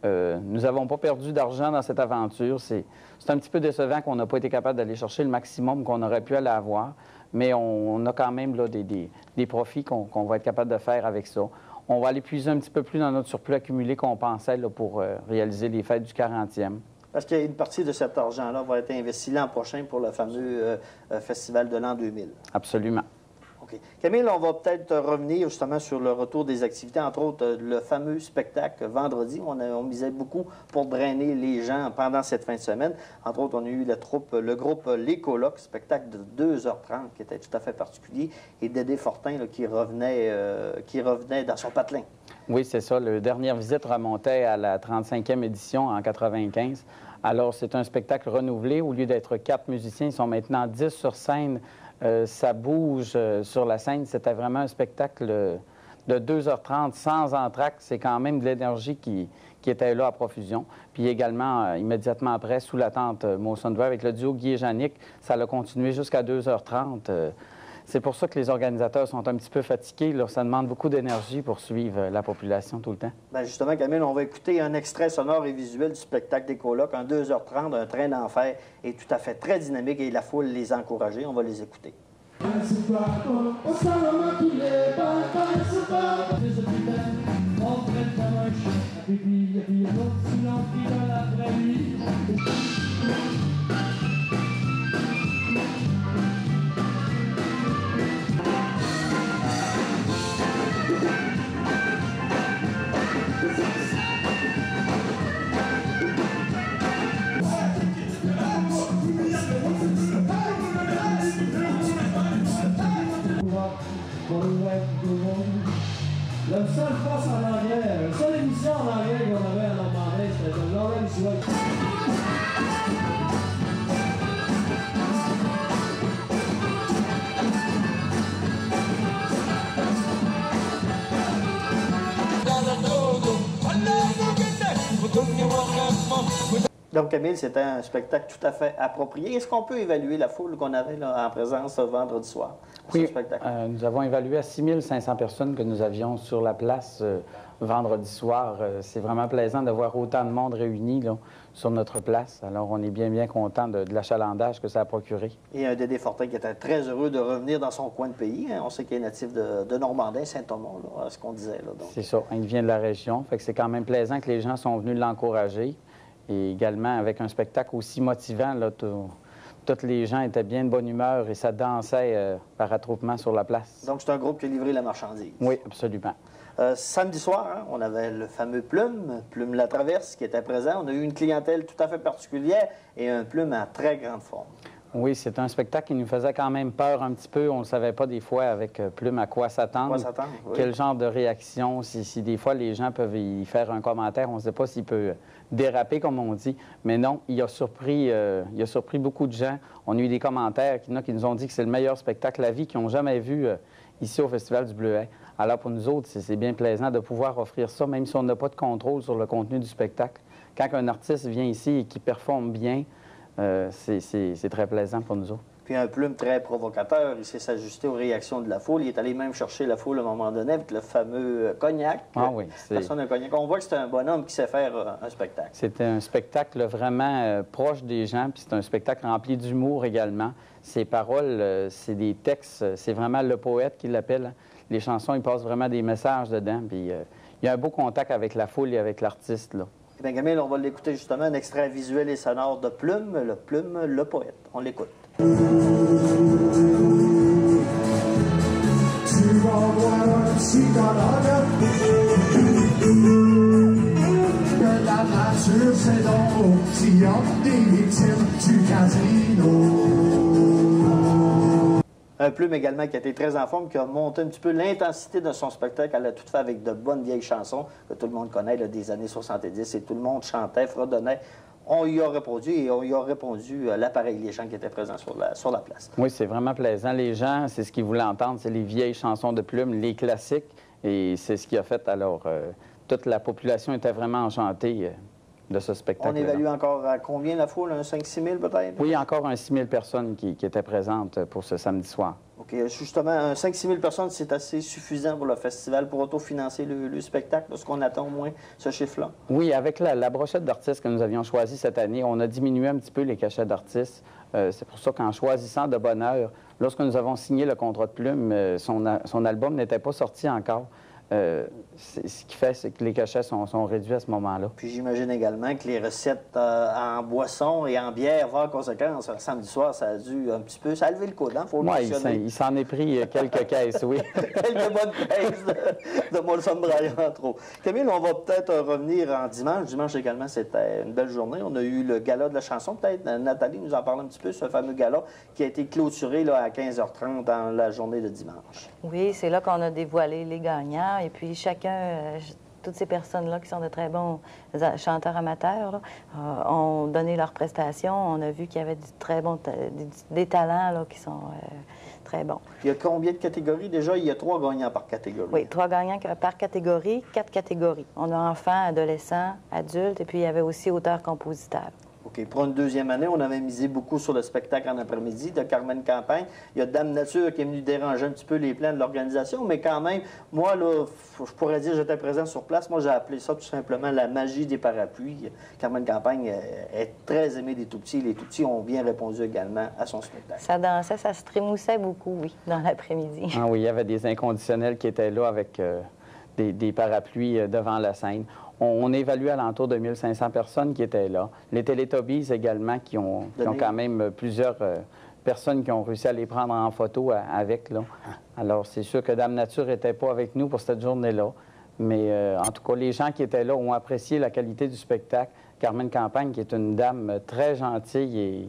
Nous n'avons pas perdu d'argent dans cette aventure. C'est un petit peu décevant qu'on n'a pas été capable d'aller chercher le maximum qu'on aurait pu aller avoir, mais on a quand même là, des profits qu'on va être capable de faire avec ça. On va aller puiser un petit peu plus dans notre surplus accumulé qu'on pensait là, pour réaliser les fêtes du 40e. Parce qu'une partie de cet argent-là va être investi l'an prochain pour le fameux festival de l'an 2000. Absolument. OK. Camille, on va peut-être revenir justement sur le retour des activités, entre autres le fameux spectacle vendredi. On misait beaucoup pour drainer les gens pendant cette fin de semaine. Entre autres, on a eu le groupe Les Colocs, spectacle de 2h30 qui était tout à fait particulier, et Dédé Fortin là, qui revenait dans son patelin. Oui, c'est ça. La dernière visite remontait à la 35e édition en 1995. Alors, c'est un spectacle renouvelé. Au lieu d'être 4 musiciens, ils sont maintenant 10 sur scène. Ça bouge sur la scène. C'était vraiment un spectacle de 2h30 sans entracte. C'est quand même de l'énergie qui était là à profusion. Puis également, immédiatement après, sous la tente Mawson-Ver, avec le duo Guy et Jannick, ça a continué jusqu'à 2h30. C'est pour ça que les organisateurs sont un petit peu fatigués. Là. Ça demande beaucoup d'énergie pour suivre la population tout le temps. Bien, justement, Camille, on va écouter un extrait sonore et visuel du spectacle des Colocs, un 2h30, un train d'enfer, est tout à fait très dynamique et la foule les a encouragés. On va les écouter. La seule force en arrière, la seule émission en arrière qu'on avait à Normandie, c'était de Lawrence White. Donc, Camille, c'était un spectacle tout à fait approprié. Est-ce qu'on peut évaluer la foule qu'on avait là, en présence vendredi soir? Oui, nous avons évalué à 6 500 personnes que nous avions sur la place vendredi soir. C'est vraiment plaisant de voir autant de monde réuni là, sur notre place. Alors, on est bien content de l'achalandage que ça a procuré. Et un Dédé Fortin qui était très heureux de revenir dans son coin de pays. Hein. On sait qu'il est natif de Normandin, Saint-Thomas, ce qu'on disait. C'est ça. Il vient de la région. Fait que c'est quand même plaisant que les gens sont venus l'encourager. Et également, avec un spectacle aussi motivant, là, tous les gens étaient bien de bonne humeur et ça dansait par attroupement sur la place. Donc, c'est un groupe qui a livré la marchandise. Oui, absolument. Samedi soir, hein, on avait le fameux Plume La Traverse, qui était présent. On a eu une clientèle tout à fait particulière et un Plume en très grande forme. Oui, c'est un spectacle qui nous faisait quand même peur un petit peu. On ne savait pas des fois avec Plume à quoi s'attendre. Oui. Quel genre de réaction. Si des fois les gens peuvent y faire un commentaire, on ne sait pas s'il peut déraper, comme on dit. Mais non, il a surpris beaucoup de gens. On a eu des commentaires qui nous ont dit que c'est le meilleur spectacle à vie qu'ils n'ont jamais vu ici au Festival du Bleuet. Alors pour nous autres, c'est bien plaisant de pouvoir offrir ça, même si on n'a pas de contrôle sur le contenu du spectacle. Quand un artiste vient ici et qui performe bien, c'est très plaisant pour nous autres. Puis un Plume très provocateur, il sait s'ajuster aux réactions de la foule. Il est allé même chercher la foule à un moment donné avec le fameux cognac. Ah oui, personne un cognac. On voit que c'est un bonhomme qui sait faire un spectacle. C'était un spectacle vraiment proche des gens, puis c'est un spectacle rempli d'humour également. Ses paroles, c'est des textes, c'est vraiment le poète qui l'appelle. Les chansons, il passe vraiment des messages dedans, puis il y a un beau contact avec la foule et avec l'artiste, là. Bien, Camille, on va l'écouter justement, un extrait visuel et sonore de Plume, le poète. On l'écoute. Tu vas voir un psychologue que la nature c'est donc si on des victimes du casino. Un Plume également qui a été très en forme, qui a monté un petit peu l'intensité de son spectacle. Elle a tout fait avec de bonnes vieilles chansons que tout le monde connaît là, des années 70 et tout le monde chantait, fredonnait. On y a répondu et on y a répondu à l'appareil, les gens qui étaient présents sur la place. Oui, c'est vraiment plaisant. Les gens, c'est ce qu'ils voulaient entendre, c'est les vieilles chansons de Plume, les classiques, et c'est ce qui a fait. Alors, toute la population était vraiment enchantée de ce spectacle. On évalue encore à combien la foule? Un 5-6 000 peut-être? Oui, encore un 6 000 personnes qui étaient présentes pour ce samedi soir. OK. Justement, un 5-6 000 personnes, c'est assez suffisant pour le festival pour autofinancer le spectacle? Est-ce qu'on attend au moins ce chiffre-là? Oui, avec la brochette d'artistes que nous avions choisie cette année, on a diminué un petit peu les cachets d'artistes. C'est pour ça qu'en choisissant de bonne heure, lorsque nous avons signé le contrat de Plume, son album n'était pas sorti encore. Ce qui fait, c'est que les cachets sont réduits à ce moment-là. Puis j'imagine également que les recettes en boisson et en bière vont en conséquence. Samedi soir, ça a dû un petit peu... Ça a levé le coude, hein? Faut le mentionner. Il s'en est pris quelques caisses, oui. Quelques bonnes caisses de Molson Bryan, entre autres. Camille, on va peut-être revenir en dimanche. Dimanche également, c'était une belle journée. On a eu le gala de la chanson. Peut-être Nathalie nous en parle un petit peu, ce fameux gala qui a été clôturé là, à 15h30 dans la journée de dimanche. Oui, c'est là qu'on a dévoilé les gagnants. Et puis chacun, toutes ces personnes-là qui sont de très bons chanteurs amateurs, là, ont donné leurs prestations. On a vu qu'il y avait des talents là, qui sont très bons. Il y a combien de catégories? Déjà, il y a 3 gagnants par catégorie. Oui, 3 gagnants par catégorie, 4 catégories. On a enfants, adolescents, adultes, et puis il y avait aussi auteurs-compositeurs. OK. Pour une deuxième année, on avait misé beaucoup sur le spectacle en après-midi de Carmen Campagne. Il y a Dame Nature qui est venue déranger un petit peu les plans de l'organisation, mais quand même, moi, là, je pourrais dire que j'étais présent sur place. Moi, j'ai appelé ça tout simplement la magie des parapluies. Carmen Campagne est très aimée des tout-petits. Les tout-petits ont bien répondu également à son spectacle. Ça dansait, ça se trémoussait beaucoup, oui, dans l'après-midi. Ah oui, il y avait des inconditionnels qui étaient là avec des parapluies devant la scène. On évalue à l'entour de 1500 personnes qui étaient là. Les Télétobies également, qui ont quand même plusieurs personnes qui ont réussi à les prendre en photo avec. Là. Alors, c'est sûr que Dame Nature n'était pas avec nous pour cette journée-là. Mais en tout cas, les gens qui étaient là ont apprécié la qualité du spectacle. Carmen Campagne, qui est une dame très gentille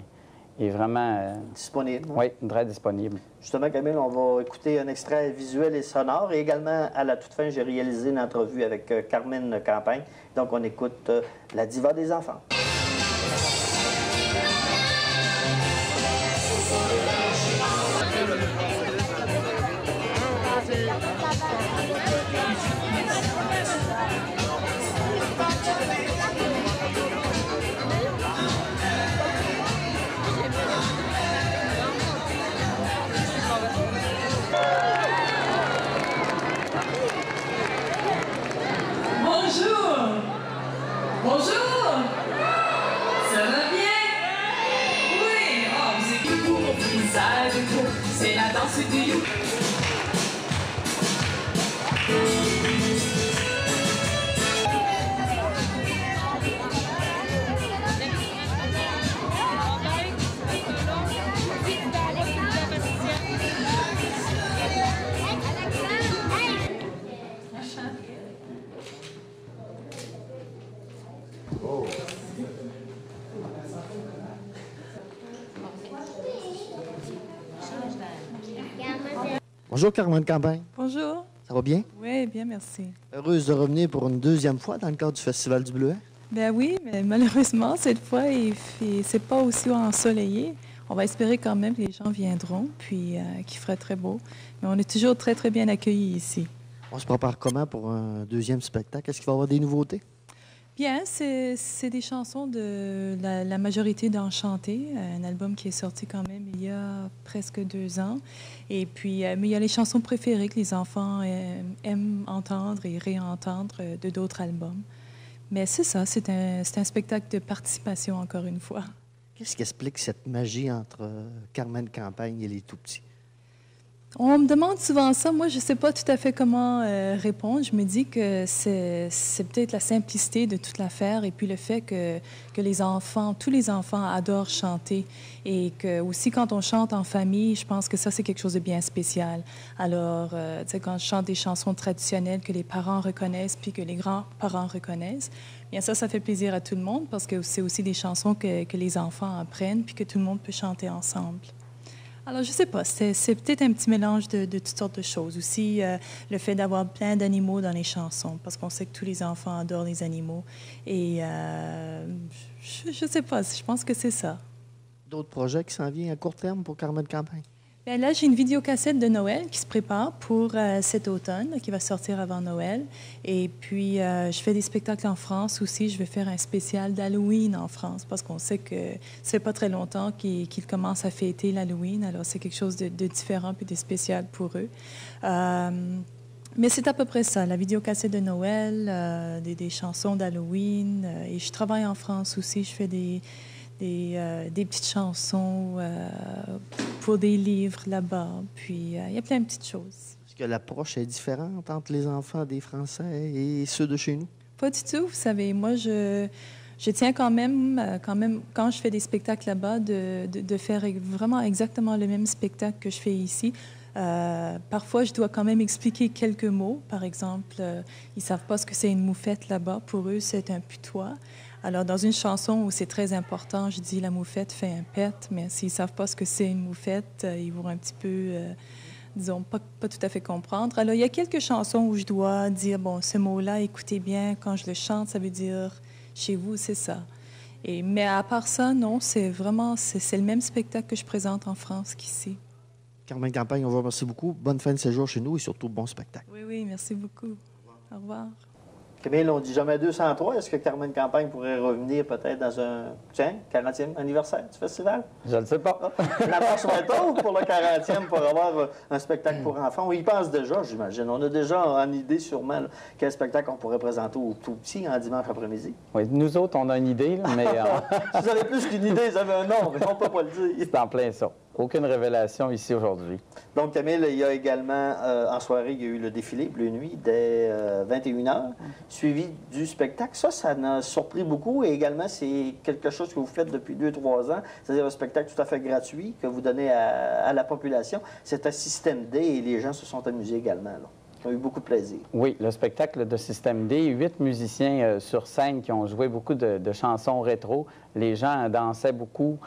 et vraiment... disponible. Oui, très disponible. Justement, Camille, on va écouter un extrait visuel et sonore. Et également, à la toute fin, j'ai réalisé une entrevue avec Carmen Campagne. Donc, on écoute La diva des enfants. Bonjour! Ça va bien? Oui! Oh, vous êtes debout, mon visage est beau. C'est la danse du you. Bonjour, Carmen Campagne. Bonjour. Ça va bien? Oui, bien, merci. Heureuse de revenir pour une deuxième fois dans le cadre du Festival du Bleuet. Ben oui, mais malheureusement, cette fois, c'est pas aussi ensoleillé. On va espérer quand même que les gens viendront, puis qu'il fera très beau. Mais on est toujours très, très bien accueillis ici. On se prépare comment pour un deuxième spectacle? Est-ce qu'il va y avoir des nouveautés? Bien, c'est des chansons de la majorité d'Enchanté, un album qui est sorti quand même il y a presque 2 ans. Et puis, mais il y a les chansons préférées que les enfants aiment entendre et réentendre de d'autres albums. Mais c'est ça, c'est un spectacle de participation, encore une fois. Qu'est-ce qui explique cette magie entre Carmen Campagne et les Tout-Petits? On me demande souvent ça. Moi, je ne sais pas tout à fait comment répondre. Je me dis que c'est peut-être la simplicité de toute l'affaire et puis le fait que les enfants, tous les enfants adorent chanter et que aussi quand on chante en famille, je pense que ça, c'est quelque chose de bien spécial. Alors, tu sais, quand je chante des chansons traditionnelles que les parents reconnaissent puis que les grands-parents reconnaissent, bien ça fait plaisir à tout le monde parce que c'est aussi des chansons que les enfants apprennent puis que tout le monde peut chanter ensemble. Alors, je ne sais pas, c'est peut-être un petit mélange de toutes sortes de choses. Aussi, le fait d'avoir plein d'animaux dans les chansons, parce qu'on sait que tous les enfants adorent les animaux. Et je ne sais pas, je pense que c'est ça. D'autres projets qui s'en viennent à court terme pour Carmen Campagne? Bien, là, j'ai une vidéocassette de Noël qui se prépare pour cet automne, qui va sortir avant Noël. Et puis, je fais des spectacles en France aussi. Je vais faire un spécial d'Halloween en France parce qu'on sait que ça fait pas très longtemps qu'ils commencent à fêter l'Halloween. Alors, c'est quelque chose de différent puis de spécial pour eux. Mais c'est à peu près ça, la vidéocassette de Noël, des chansons d'Halloween. Et je travaille en France aussi. Je fais des petites chansons pour des livres là-bas. Puis, il y a plein de petites choses. Est-ce que l'approche est différente entre les enfants des Français et ceux de chez nous? Pas du tout. Vous savez, moi, je tiens quand même, quand je fais des spectacles là-bas, de faire vraiment exactement le même spectacle que je fais ici. Parfois, je dois quand même expliquer quelques mots. Par exemple, ils ne savent pas ce que c'est une moufette là-bas. Pour eux, c'est un putois. Alors, dans une chanson où c'est très important, je dis « la moufette fait un pet », mais s'ils ne savent pas ce que c'est une moufette, ils vont un petit peu, disons, pas tout à fait comprendre. Alors, il y a quelques chansons où je dois dire « bon, ce mot-là, écoutez bien, quand je le chante, ça veut dire « chez vous, c'est ça ». Mais à part ça, non, c'est vraiment, c'est le même spectacle que je présente en France qu'ici. Carmen Campagne, on vous remercie beaucoup. Bonne fin de séjour chez nous et surtout bon spectacle. Oui, merci beaucoup. Au revoir. Camille, on dit jamais 203. Est-ce que Carmen Campagne pourrait revenir peut-être dans un 40e anniversaire du festival? Je ne le sais pas. La marche serait tôt pour le 40e pour avoir un spectacle pour enfants. On y pense déjà, j'imagine. On a déjà en idée sûrement quel spectacle on pourrait présenter aux tout-petits en dimanche après-midi. Oui, nous autres, on a une idée, là, mais... Vous avez plus qu'une idée, vous avez un nom, mais on ne peut pas le dire. C'est en plein ça. Aucune révélation ici aujourd'hui. Donc, Camille, il y a également, en soirée, il y a eu le défilé Bleu Nuit dès 21h, suivi du spectacle. Ça m'a surpris beaucoup et également, c'est quelque chose que vous faites depuis 2-3 ans, c'est-à-dire un spectacle tout à fait gratuit que vous donnez à la population. C'est un système D et les gens se sont amusés également, là. Ils ont eu beaucoup de plaisir. Oui, le spectacle de Système D, 8 musiciens sur scène qui ont joué beaucoup de chansons rétro. Les gens dansaient beaucoup,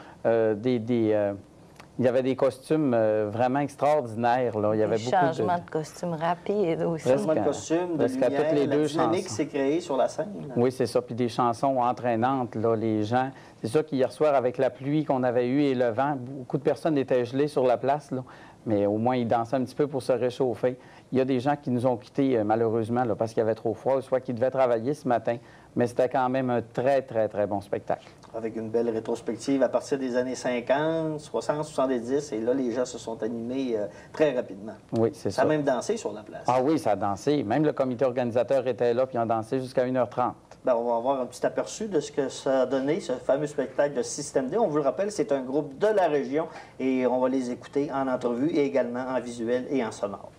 il y avait des costumes vraiment extraordinaires. Là. Il y avait beaucoup changements de costumes rapides aussi. Changement de costumes, de lumière, toutes les deux la dynamique chansons. s'est créée sur la scène. Là. Oui, c'est ça. Puis des chansons entraînantes, là, les gens. C'est sûr qu'hier soir, avec la pluie qu'on avait eue et le vent, beaucoup de personnes étaient gelées sur la place, là. Mais au moins, ils dansaient un petit peu pour se réchauffer. Il y a des gens qui nous ont quittés, malheureusement, là, parce qu'il y avait trop froid, soit qu'ils devaient travailler ce matin. Mais c'était quand même un très, très, très bon spectacle. Avec une belle rétrospective à partir des années 50, 60, 70. Et là, les gens se sont animés très rapidement. Oui, c'est ça. Ça a même dansé sur la place. Ah oui, ça a dansé. Même le comité organisateur était là, puis ils ont dansé jusqu'à 1h30. Bien, on va avoir un petit aperçu de ce que ça a donné, ce fameux spectacle de Système D. On vous le rappelle, c'est un groupe de la région et on va les écouter en entrevue et également en visuel et en sonore.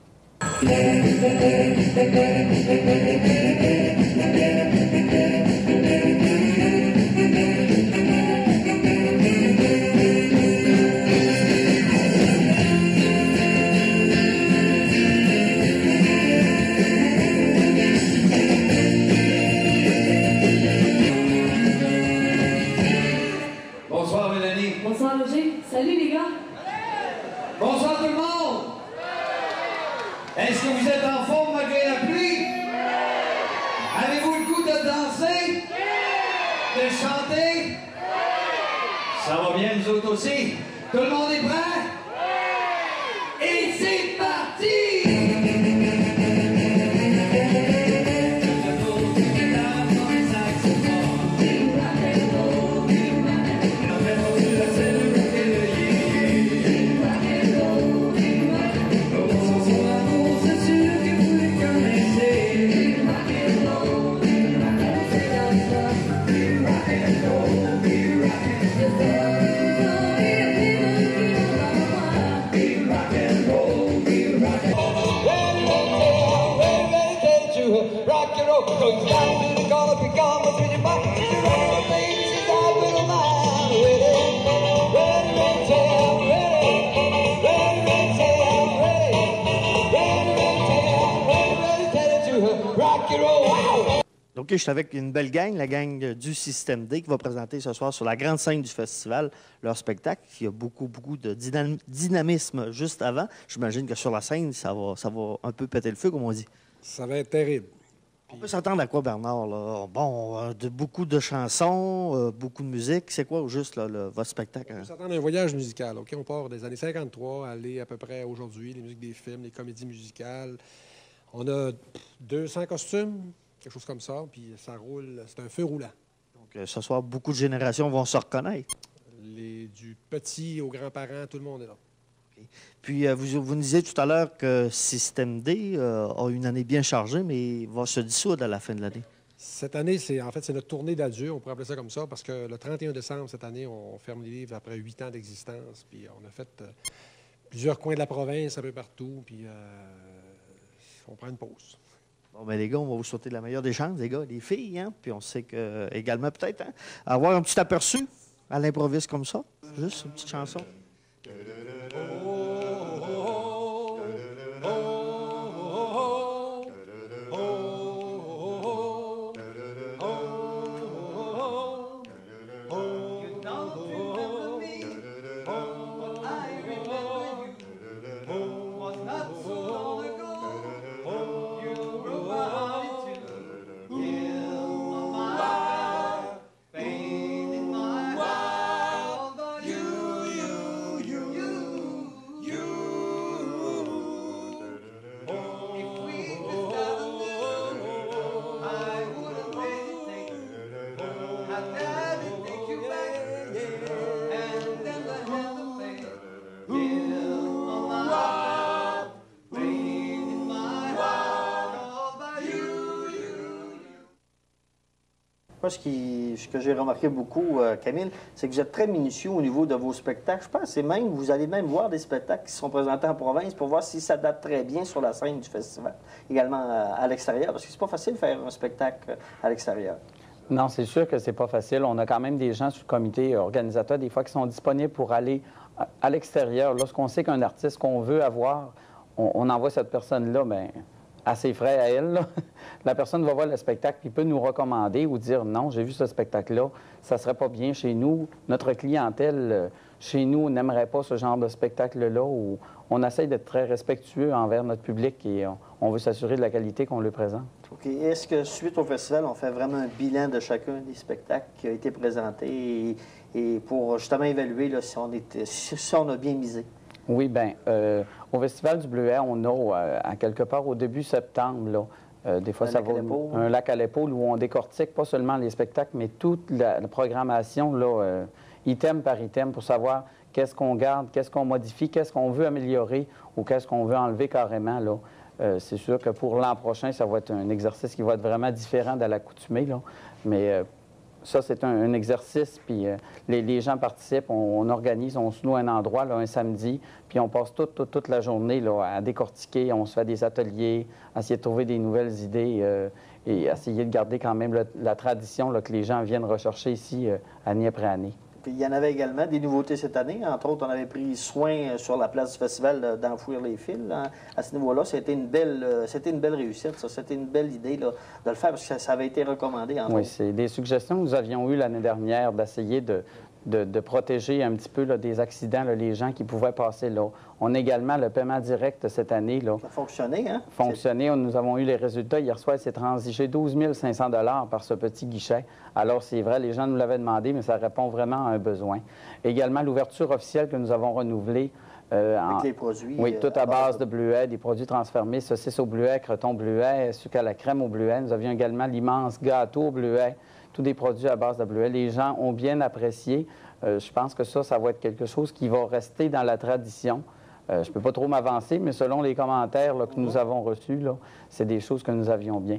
Bonsoir Mélanie. Bonsoir Roger. Salut les gars. Bonsoir tout le monde. Est-ce que vous êtes en forme malgré la pluie? Avez-vous le goût de danser? De chanter? Ça va bien, nous autres aussi? Tout le monde est prêt? Et c'est parti! OK, je suis avec une belle gang, la gang du Système D, qui va présenter ce soir sur la grande scène du festival leur spectacle. Il y a beaucoup de dynamisme juste avant. J'imagine que sur la scène, ça va un peu péter le feu, comme on dit. Ça va être terrible. On peut s'attendre à quoi, Bernard? Là? Bon, beaucoup de chansons, beaucoup de musique. C'est quoi, juste, là, votre spectacle? On peut s'attendre à un voyage musical. OK? On part des années 53, aller à peu près aujourd'hui, les musiques des films, les comédies musicales. On a 200 costumes, quelque chose comme ça, puis ça roule. C'est un feu roulant. Donc, ce soir, beaucoup de générations vont se reconnaître. Du petit aux grands-parents, tout le monde est là. Okay. Puis, vous nous disiez tout à l'heure que Système D a une année bien chargée, mais va se dissoudre à la fin de l'année. Cette année, c'est notre tournée d'adieu, on pourrait appeler ça comme ça, parce que le 31 décembre, cette année, on ferme les livres après 8 ans d'existence. Puis on a fait plusieurs coins de la province, un peu partout, puis on prend une pause. Bon, bien, les gars, on va vous souhaiter la meilleure des chances, les gars, les filles, hein? Puis on sait que, également, peut-être, hein, avoir un petit aperçu à l'improviste comme ça. Juste une petite chanson. Moi, ce que j'ai remarqué beaucoup, Camille, c'est que vous êtes très minutieux au niveau de vos spectacles. Je pense que vous allez même voir des spectacles qui sont présentés en province pour voir s'ils s'adaptent très bien sur la scène du festival, également à l'extérieur, parce que c'est pas facile de faire un spectacle à l'extérieur. Non, c'est sûr que c'est pas facile. On a quand même des gens sur le comité organisateur, des fois, qui sont disponibles pour aller à l'extérieur. Lorsqu'on sait qu'un artiste qu'on veut avoir, on envoie cette personne-là, bien, à ses frais à elle, là. La personne va voir le spectacle et peut nous recommander ou dire « Non, j'ai vu ce spectacle-là, ça ne serait pas bien chez nous. Notre clientèle, chez nous, n'aimerait pas ce genre de spectacle-là. » Ou on essaye d'être très respectueux envers notre public et on veut s'assurer de la qualité qu'on lui présente. OK. Est-ce que, suite au festival, on fait vraiment un bilan de chacun des spectacles qui a été présenté et pour justement évaluer là, si on a bien misé? Oui, bien, au Festival du Bleuet, on a, à quelque part, au début septembre, là, des fois, ça va un lac à l'épaule où on décortique pas seulement les spectacles, mais toute la programmation, là, item par item, pour savoir qu'est-ce qu'on garde, qu'est-ce qu'on modifie, qu'est-ce qu'on veut améliorer ou qu'est-ce qu'on veut enlever carrément, là. C'est sûr que pour l'an prochain, ça va être un exercice qui va être vraiment différent de l'accoutumée, là. Mais ça, c'est un exercice, puis les gens participent, on organise, on se loue un endroit, là, un samedi, puis on passe toute la journée là, à décortiquer, on se fait des ateliers, à essayer de trouver des nouvelles idées et essayer de garder quand même la tradition là, que les gens viennent rechercher ici année après année. Puis il y en avait également des nouveautés cette année. Entre autres, on avait pris soin sur la place du festival d'enfouir les fils. Hein. À ce niveau-là, c'était une belle réussite, ça. C'était une belle idée là, de le faire parce que ça avait été recommandé. Oui, c'est des suggestions que nous avions eues l'année dernière d'essayer de protéger un petit peu là, des accidents, là, les gens qui pouvaient passer là. On a également le paiement direct cette année. Là. Ça a fonctionné, hein? Fonctionné. Nous avons eu les résultats. Hier soir, c'est transigé 12 500 $ par ce petit guichet. Alors, c'est vrai, les gens nous l'avaient demandé, mais ça répond vraiment à un besoin. Également, l'ouverture officielle que nous avons renouvelée. Avec les produits. Oui, tout à base de bleuets, des produits transformés, saucisses au bleuet, crotons bleuet, sucre à la crème au bleuet. Nous avions également l'immense gâteau au bleuet, tous des produits à base de bleuet. Les gens ont bien apprécié. Je pense que ça va être quelque chose qui va rester dans la tradition. Je ne peux pas trop m'avancer, mais selon les commentaires là, que nous avons reçus, c'est des choses que nous avions bien.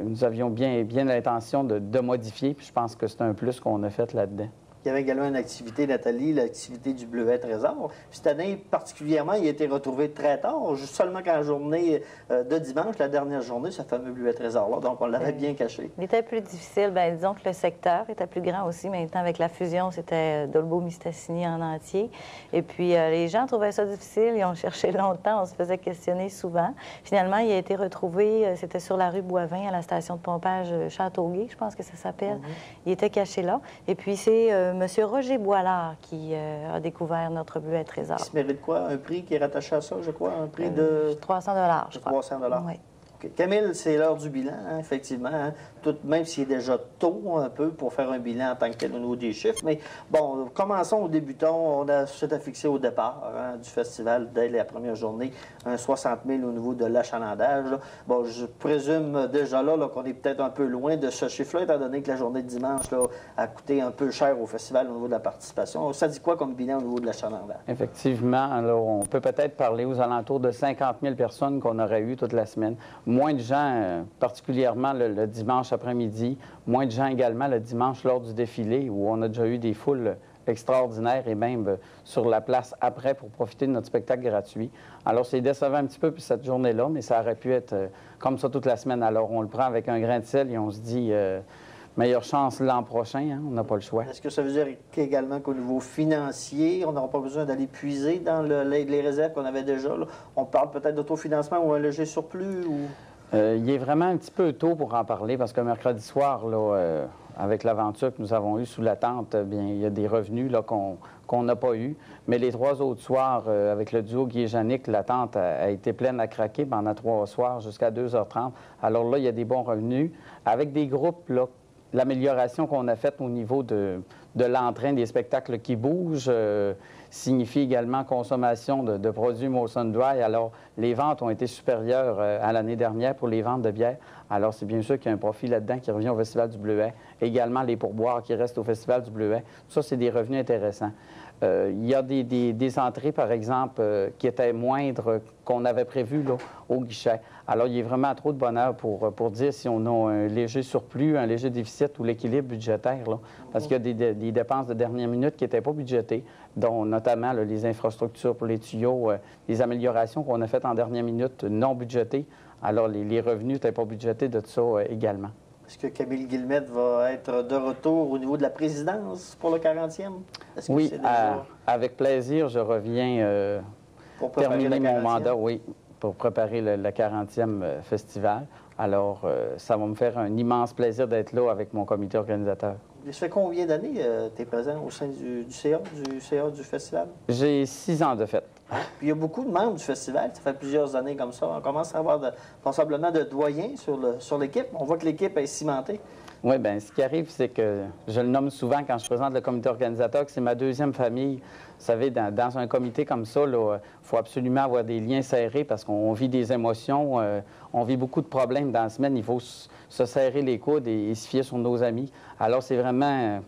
Nous avions bien l'intention de modifier, puis je pense que c'est un plus qu'on a fait là-dedans. Il y avait également une activité, Nathalie, l'activité du Bleuet Trésor. Cette année, particulièrement, il a été retrouvé très tard, juste seulement quand la journée de dimanche, la dernière journée, ce fameux Bleuet Trésor-là. Donc, on l'avait bien caché. Il était plus difficile. Bien, disons que le secteur était plus grand aussi. Maintenant, avec la fusion, c'était Dolbeau-Mistassini en entier. Et puis, les gens trouvaient ça difficile. Ils ont cherché longtemps. On se faisait questionner souvent. Finalement, il a été retrouvé, c'était sur la rue Boivin, à la station de pompage Châteauguay, je pense que ça s'appelle. Il était caché là. Et puis, c'est M. Roger Boilard qui a découvert notre Bleuet Trésor. Il se mérite quoi? Un prix qui est rattaché à ça, je crois? Un prix de... 300 $, je crois. 300 $. Oui. Okay. Camille, c'est l'heure du bilan, hein, effectivement. Hein. Même s'il est déjà tôt un peu pour faire un bilan en tant que tel au niveau des chiffres. Mais bon, commençons au débutant. On s'était fixé au départ du festival dès la première journée un 60 000 au niveau de l'achalandage. Bon, je présume déjà là qu'on est peut-être un peu loin de ce chiffre-là, étant donné que la journée de dimanche là, a coûté un peu cher au festival au niveau de la participation. Ça dit quoi comme bilan au niveau de l'achalandage? Effectivement, alors, on peut peut-être parler aux alentours de 50 000 personnes qu'on aurait eues toute la semaine. Moins de gens, particulièrement le dimanche après-midi, moins de gens également le dimanche lors du défilé, où on a déjà eu des foules extraordinaires et même sur la place après pour profiter de notre spectacle gratuit. Alors, c'est décevant un petit peu pour cette journée-là, mais ça aurait pu être comme ça toute la semaine. Alors, on le prend avec un grain de sel et on se dit... meilleure chance l'an prochain, hein? On n'a pas le choix. Est-ce que ça veut dire également qu'au niveau financier, on n'aura pas besoin d'aller puiser dans les réserves qu'on avait déjà? Là? On parle peut-être d'autofinancement ou un léger surplus? Ou... il est vraiment un petit peu tôt pour en parler parce que mercredi soir, là, avec l'aventure que nous avons eue sous la tente, bien, il y a des revenus là, qu'on n'a pas eus. Mais les 3 autres soirs, avec le duo Guy et Jannick, la tente a été pleine à craquer pendant 3 soirs jusqu'à 2h30. Alors là, il y a des bons revenus. Avec des groupes, là, l'amélioration qu'on a faite au niveau de l'entrain des spectacles qui bougent signifie également consommation de produits Molson Dry. Alors, les ventes ont été supérieures à l'année dernière pour les ventes de bière. Alors, c'est bien sûr qu'il y a un profit là-dedans qui revient au Festival du Bleuet. Également, les pourboires qui restent au Festival du Bleuet. Ça, c'est des revenus intéressants. Il y a des entrées, par exemple, qui étaient moindres qu'on avait prévues là, au guichet. Alors, il y a vraiment trop de bonheur pour dire si on a un léger surplus, un léger déficit ou l'équilibre budgétaire. Là, parce qu'il y a des dépenses de dernière minute qui n'étaient pas budgétées, dont notamment là, les infrastructures pour les tuyaux, les améliorations qu'on a faites en dernière minute non budgétées. Alors, les revenus n'étaient pas budgétés de tout ça également. Est-ce que Camille Guillemette va être de retour au niveau de la présidence pour le 40e? Oui, avec plaisir, je reviens pour terminer mon mandat, oui, pour préparer le 40e festival. Alors, ça va me faire un immense plaisir d'être là avec mon comité organisateur. Ça fait combien d'années tu es présent au sein du CA du festival? J'ai 6 ans de fait. Puis il y a beaucoup de membres du festival, ça fait plusieurs années comme ça. On commence à avoir possiblement de doyens sur l'équipe. On voit que l'équipe est cimentée. Oui, bien, ce qui arrive, c'est que je le nomme souvent quand je présente le comité organisateur, que c'est ma deuxième famille. Vous savez, dans un comité comme ça, il faut absolument avoir des liens serrés parce qu'on vit des émotions, on vit beaucoup de problèmes dans la semaine. Il faut se serrer les coudes et se fier sur nos amis. Alors, c'est vraiment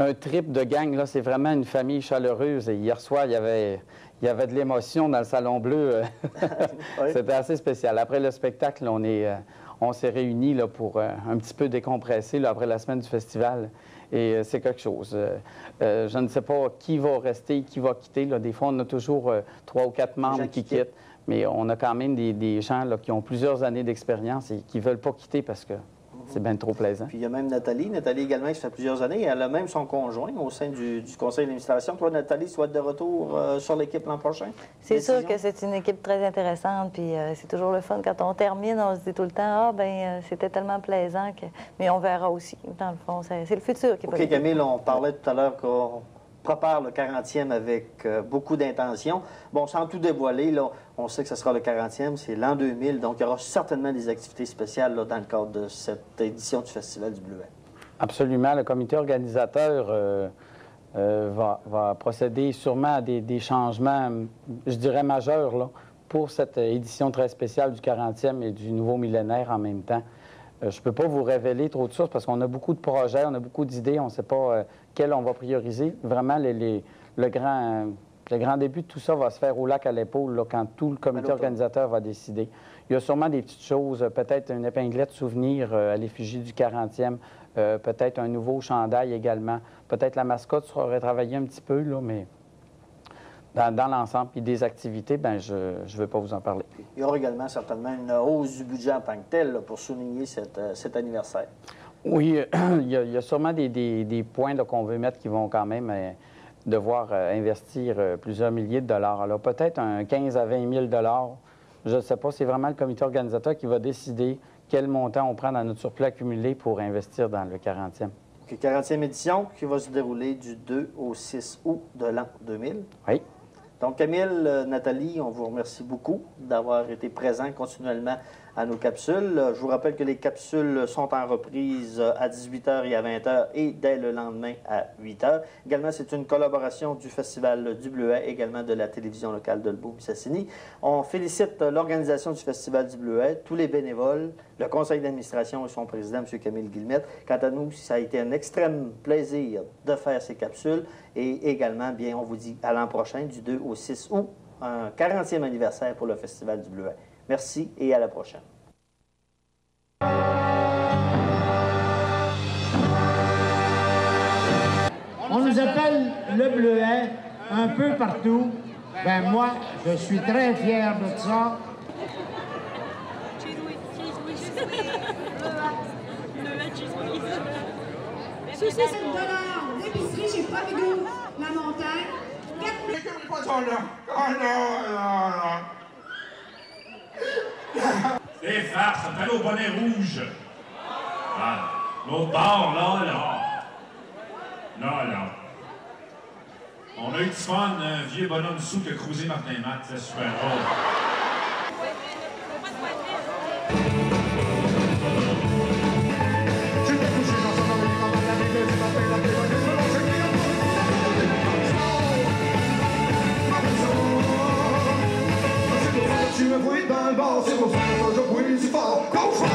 un trip de gang, là. C'est vraiment une famille chaleureuse. Et hier soir, il y avait de l'émotion dans le Salon Bleu. Oui. C'était assez spécial. Après le spectacle, on s'est réunis là, pour un petit peu décompresser là, après la semaine du festival. Et c'est quelque chose. Je ne sais pas qui va rester, qui va quitter. Là. Des fois, on a toujours 3 ou 4 membres qui quittent. Mais on a quand même des gens là, qui ont plusieurs années d'expérience et qui ne veulent pas quitter parce que C'est bien trop plaisant. Puis il y a même Nathalie également, qui fait plusieurs années. Elle a même son conjoint au sein du conseil d'administration. Toi, Nathalie, tu vas être de retour sur l'équipe l'an prochain? C'est sûr que c'est une équipe très intéressante. Puis c'est toujours le fun. Quand on termine, on se dit tout le temps, c'était tellement plaisant. Mais on verra aussi, dans le fond. C'est le futur qui va. OK, Camille, on parlait tout à l'heure qu'on prépare le 40e avec beaucoup d'intention. Bon, sans tout dévoiler, là, on sait que ce sera le 40e, c'est l'an 2000, donc il y aura certainement des activités spéciales là, dans le cadre de cette édition du Festival du Bleuet. Absolument. Le comité organisateur va procéder sûrement à des changements, je dirais, majeurs là, pour cette édition très spéciale du 40e et du nouveau millénaire en même temps. Je ne peux pas vous révéler trop de choses parce qu'on a beaucoup de projets, on a beaucoup d'idées, on ne sait pas quels on va prioriser. Vraiment, le grand début de tout ça va se faire au lac à l'épaule, là, quand tout le comité organisateur va décider. Il y a sûrement des petites choses, peut-être une épinglette souvenir à l'effigie du 40e, peut-être un nouveau chandail également. Peut-être la mascotte sera retravaillée un petit peu, là, mais dans l'ensemble, puis des activités, bien, je ne vais pas vous en parler. Il y aura également certainement une hausse du budget en tant que tel là, pour souligner cet anniversaire. Oui, il y a sûrement des points qu'on veut mettre qui vont quand même devoir investir plusieurs milliers de dollars. Alors peut-être un 15 à 20 000 je ne sais pas, c'est vraiment le comité organisateur qui va décider quel montant on prend dans notre surplus accumulé pour investir dans le 40e. OK, 40e édition qui va se dérouler du 2 au 6 août de l'an 2000. Oui. Donc, Camille, Nathalie, on vous remercie beaucoup d'avoir été présents continuellement à nos capsules. Je vous rappelle que les capsules sont en reprise à 18h et à 20h et dès le lendemain à 8h. Également, c'est une collaboration du Festival du Bleuet, également de la télévision locale de Lebourg-Mistassini. On félicite l'organisation du Festival du Bleuet, tous les bénévoles, le conseil d'administration et son président, M. Camille Guillemette. Quant à nous, ça a été un extrême plaisir de faire ces capsules et également, bien, on vous dit à l'an prochain, du 2 au 6 août, un 40e anniversaire pour le Festival du Bleuet. Merci et à la prochaine. On nous appelle le Bleuet un peu partout. Ben moi, je suis très fier de ça. $7 d'épicerie, j'ai pas vu d'où la montagne. 4 C'est farce, ça fait au bonnet rouge. Ah, l'autre bord, là. On a eu du fun, un vieux bonhomme sous qui a cruisé Martin Matt, c'est super drôle. Tu me vois dans le bar, c'est pour ça que je brûle si fort, go fort!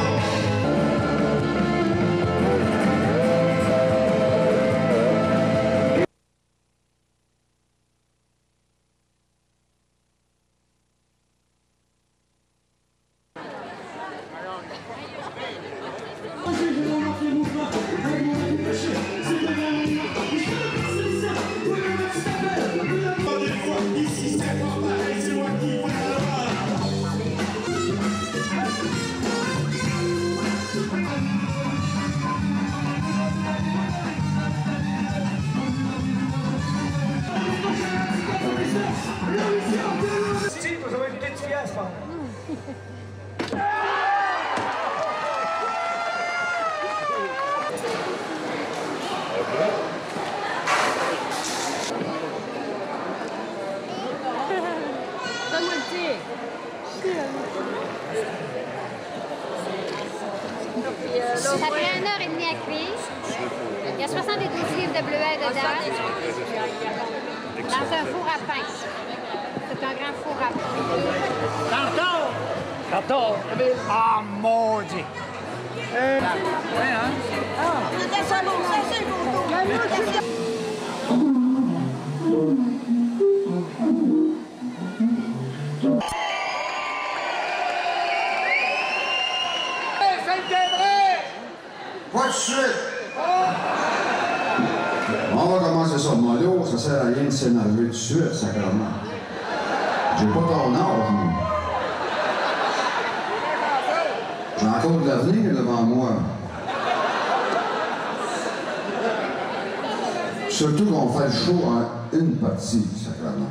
Donne-moi le thé. Ça prend 1h30 à cuire. Il y a 72 livres de bleuets dedans. Dans un four à pain. C'est un grand four à pain. Carton! Ah, mon Dieu! Pas de suite! On va commencer ça mollo, ça sert à rien de s'énerver tout de suite, sacrément. J'ai pas ton âge, moi. J'ai encore de l'avenir devant moi. Surtout qu'on fait le show en une partie, sacrément.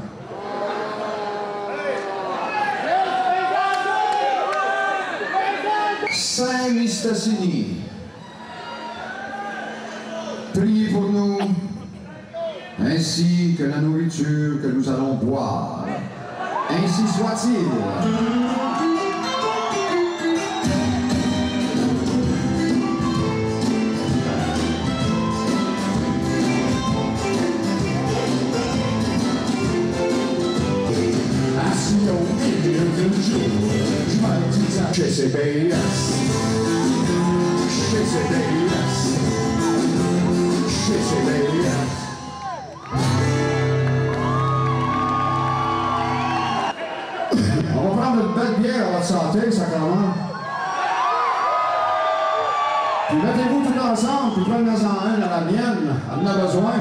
Saint-Mistassini, priez pour nous, ainsi que la nourriture que nous allons boire. Ainsi soit-il. Chez CBS, chez CBS, chez CBS. On va prendre une belle bière à votre santé, sacrément. Puis mettez-vous tous ensemble, puis prenez-en un dans la mienne, elle en a besoin.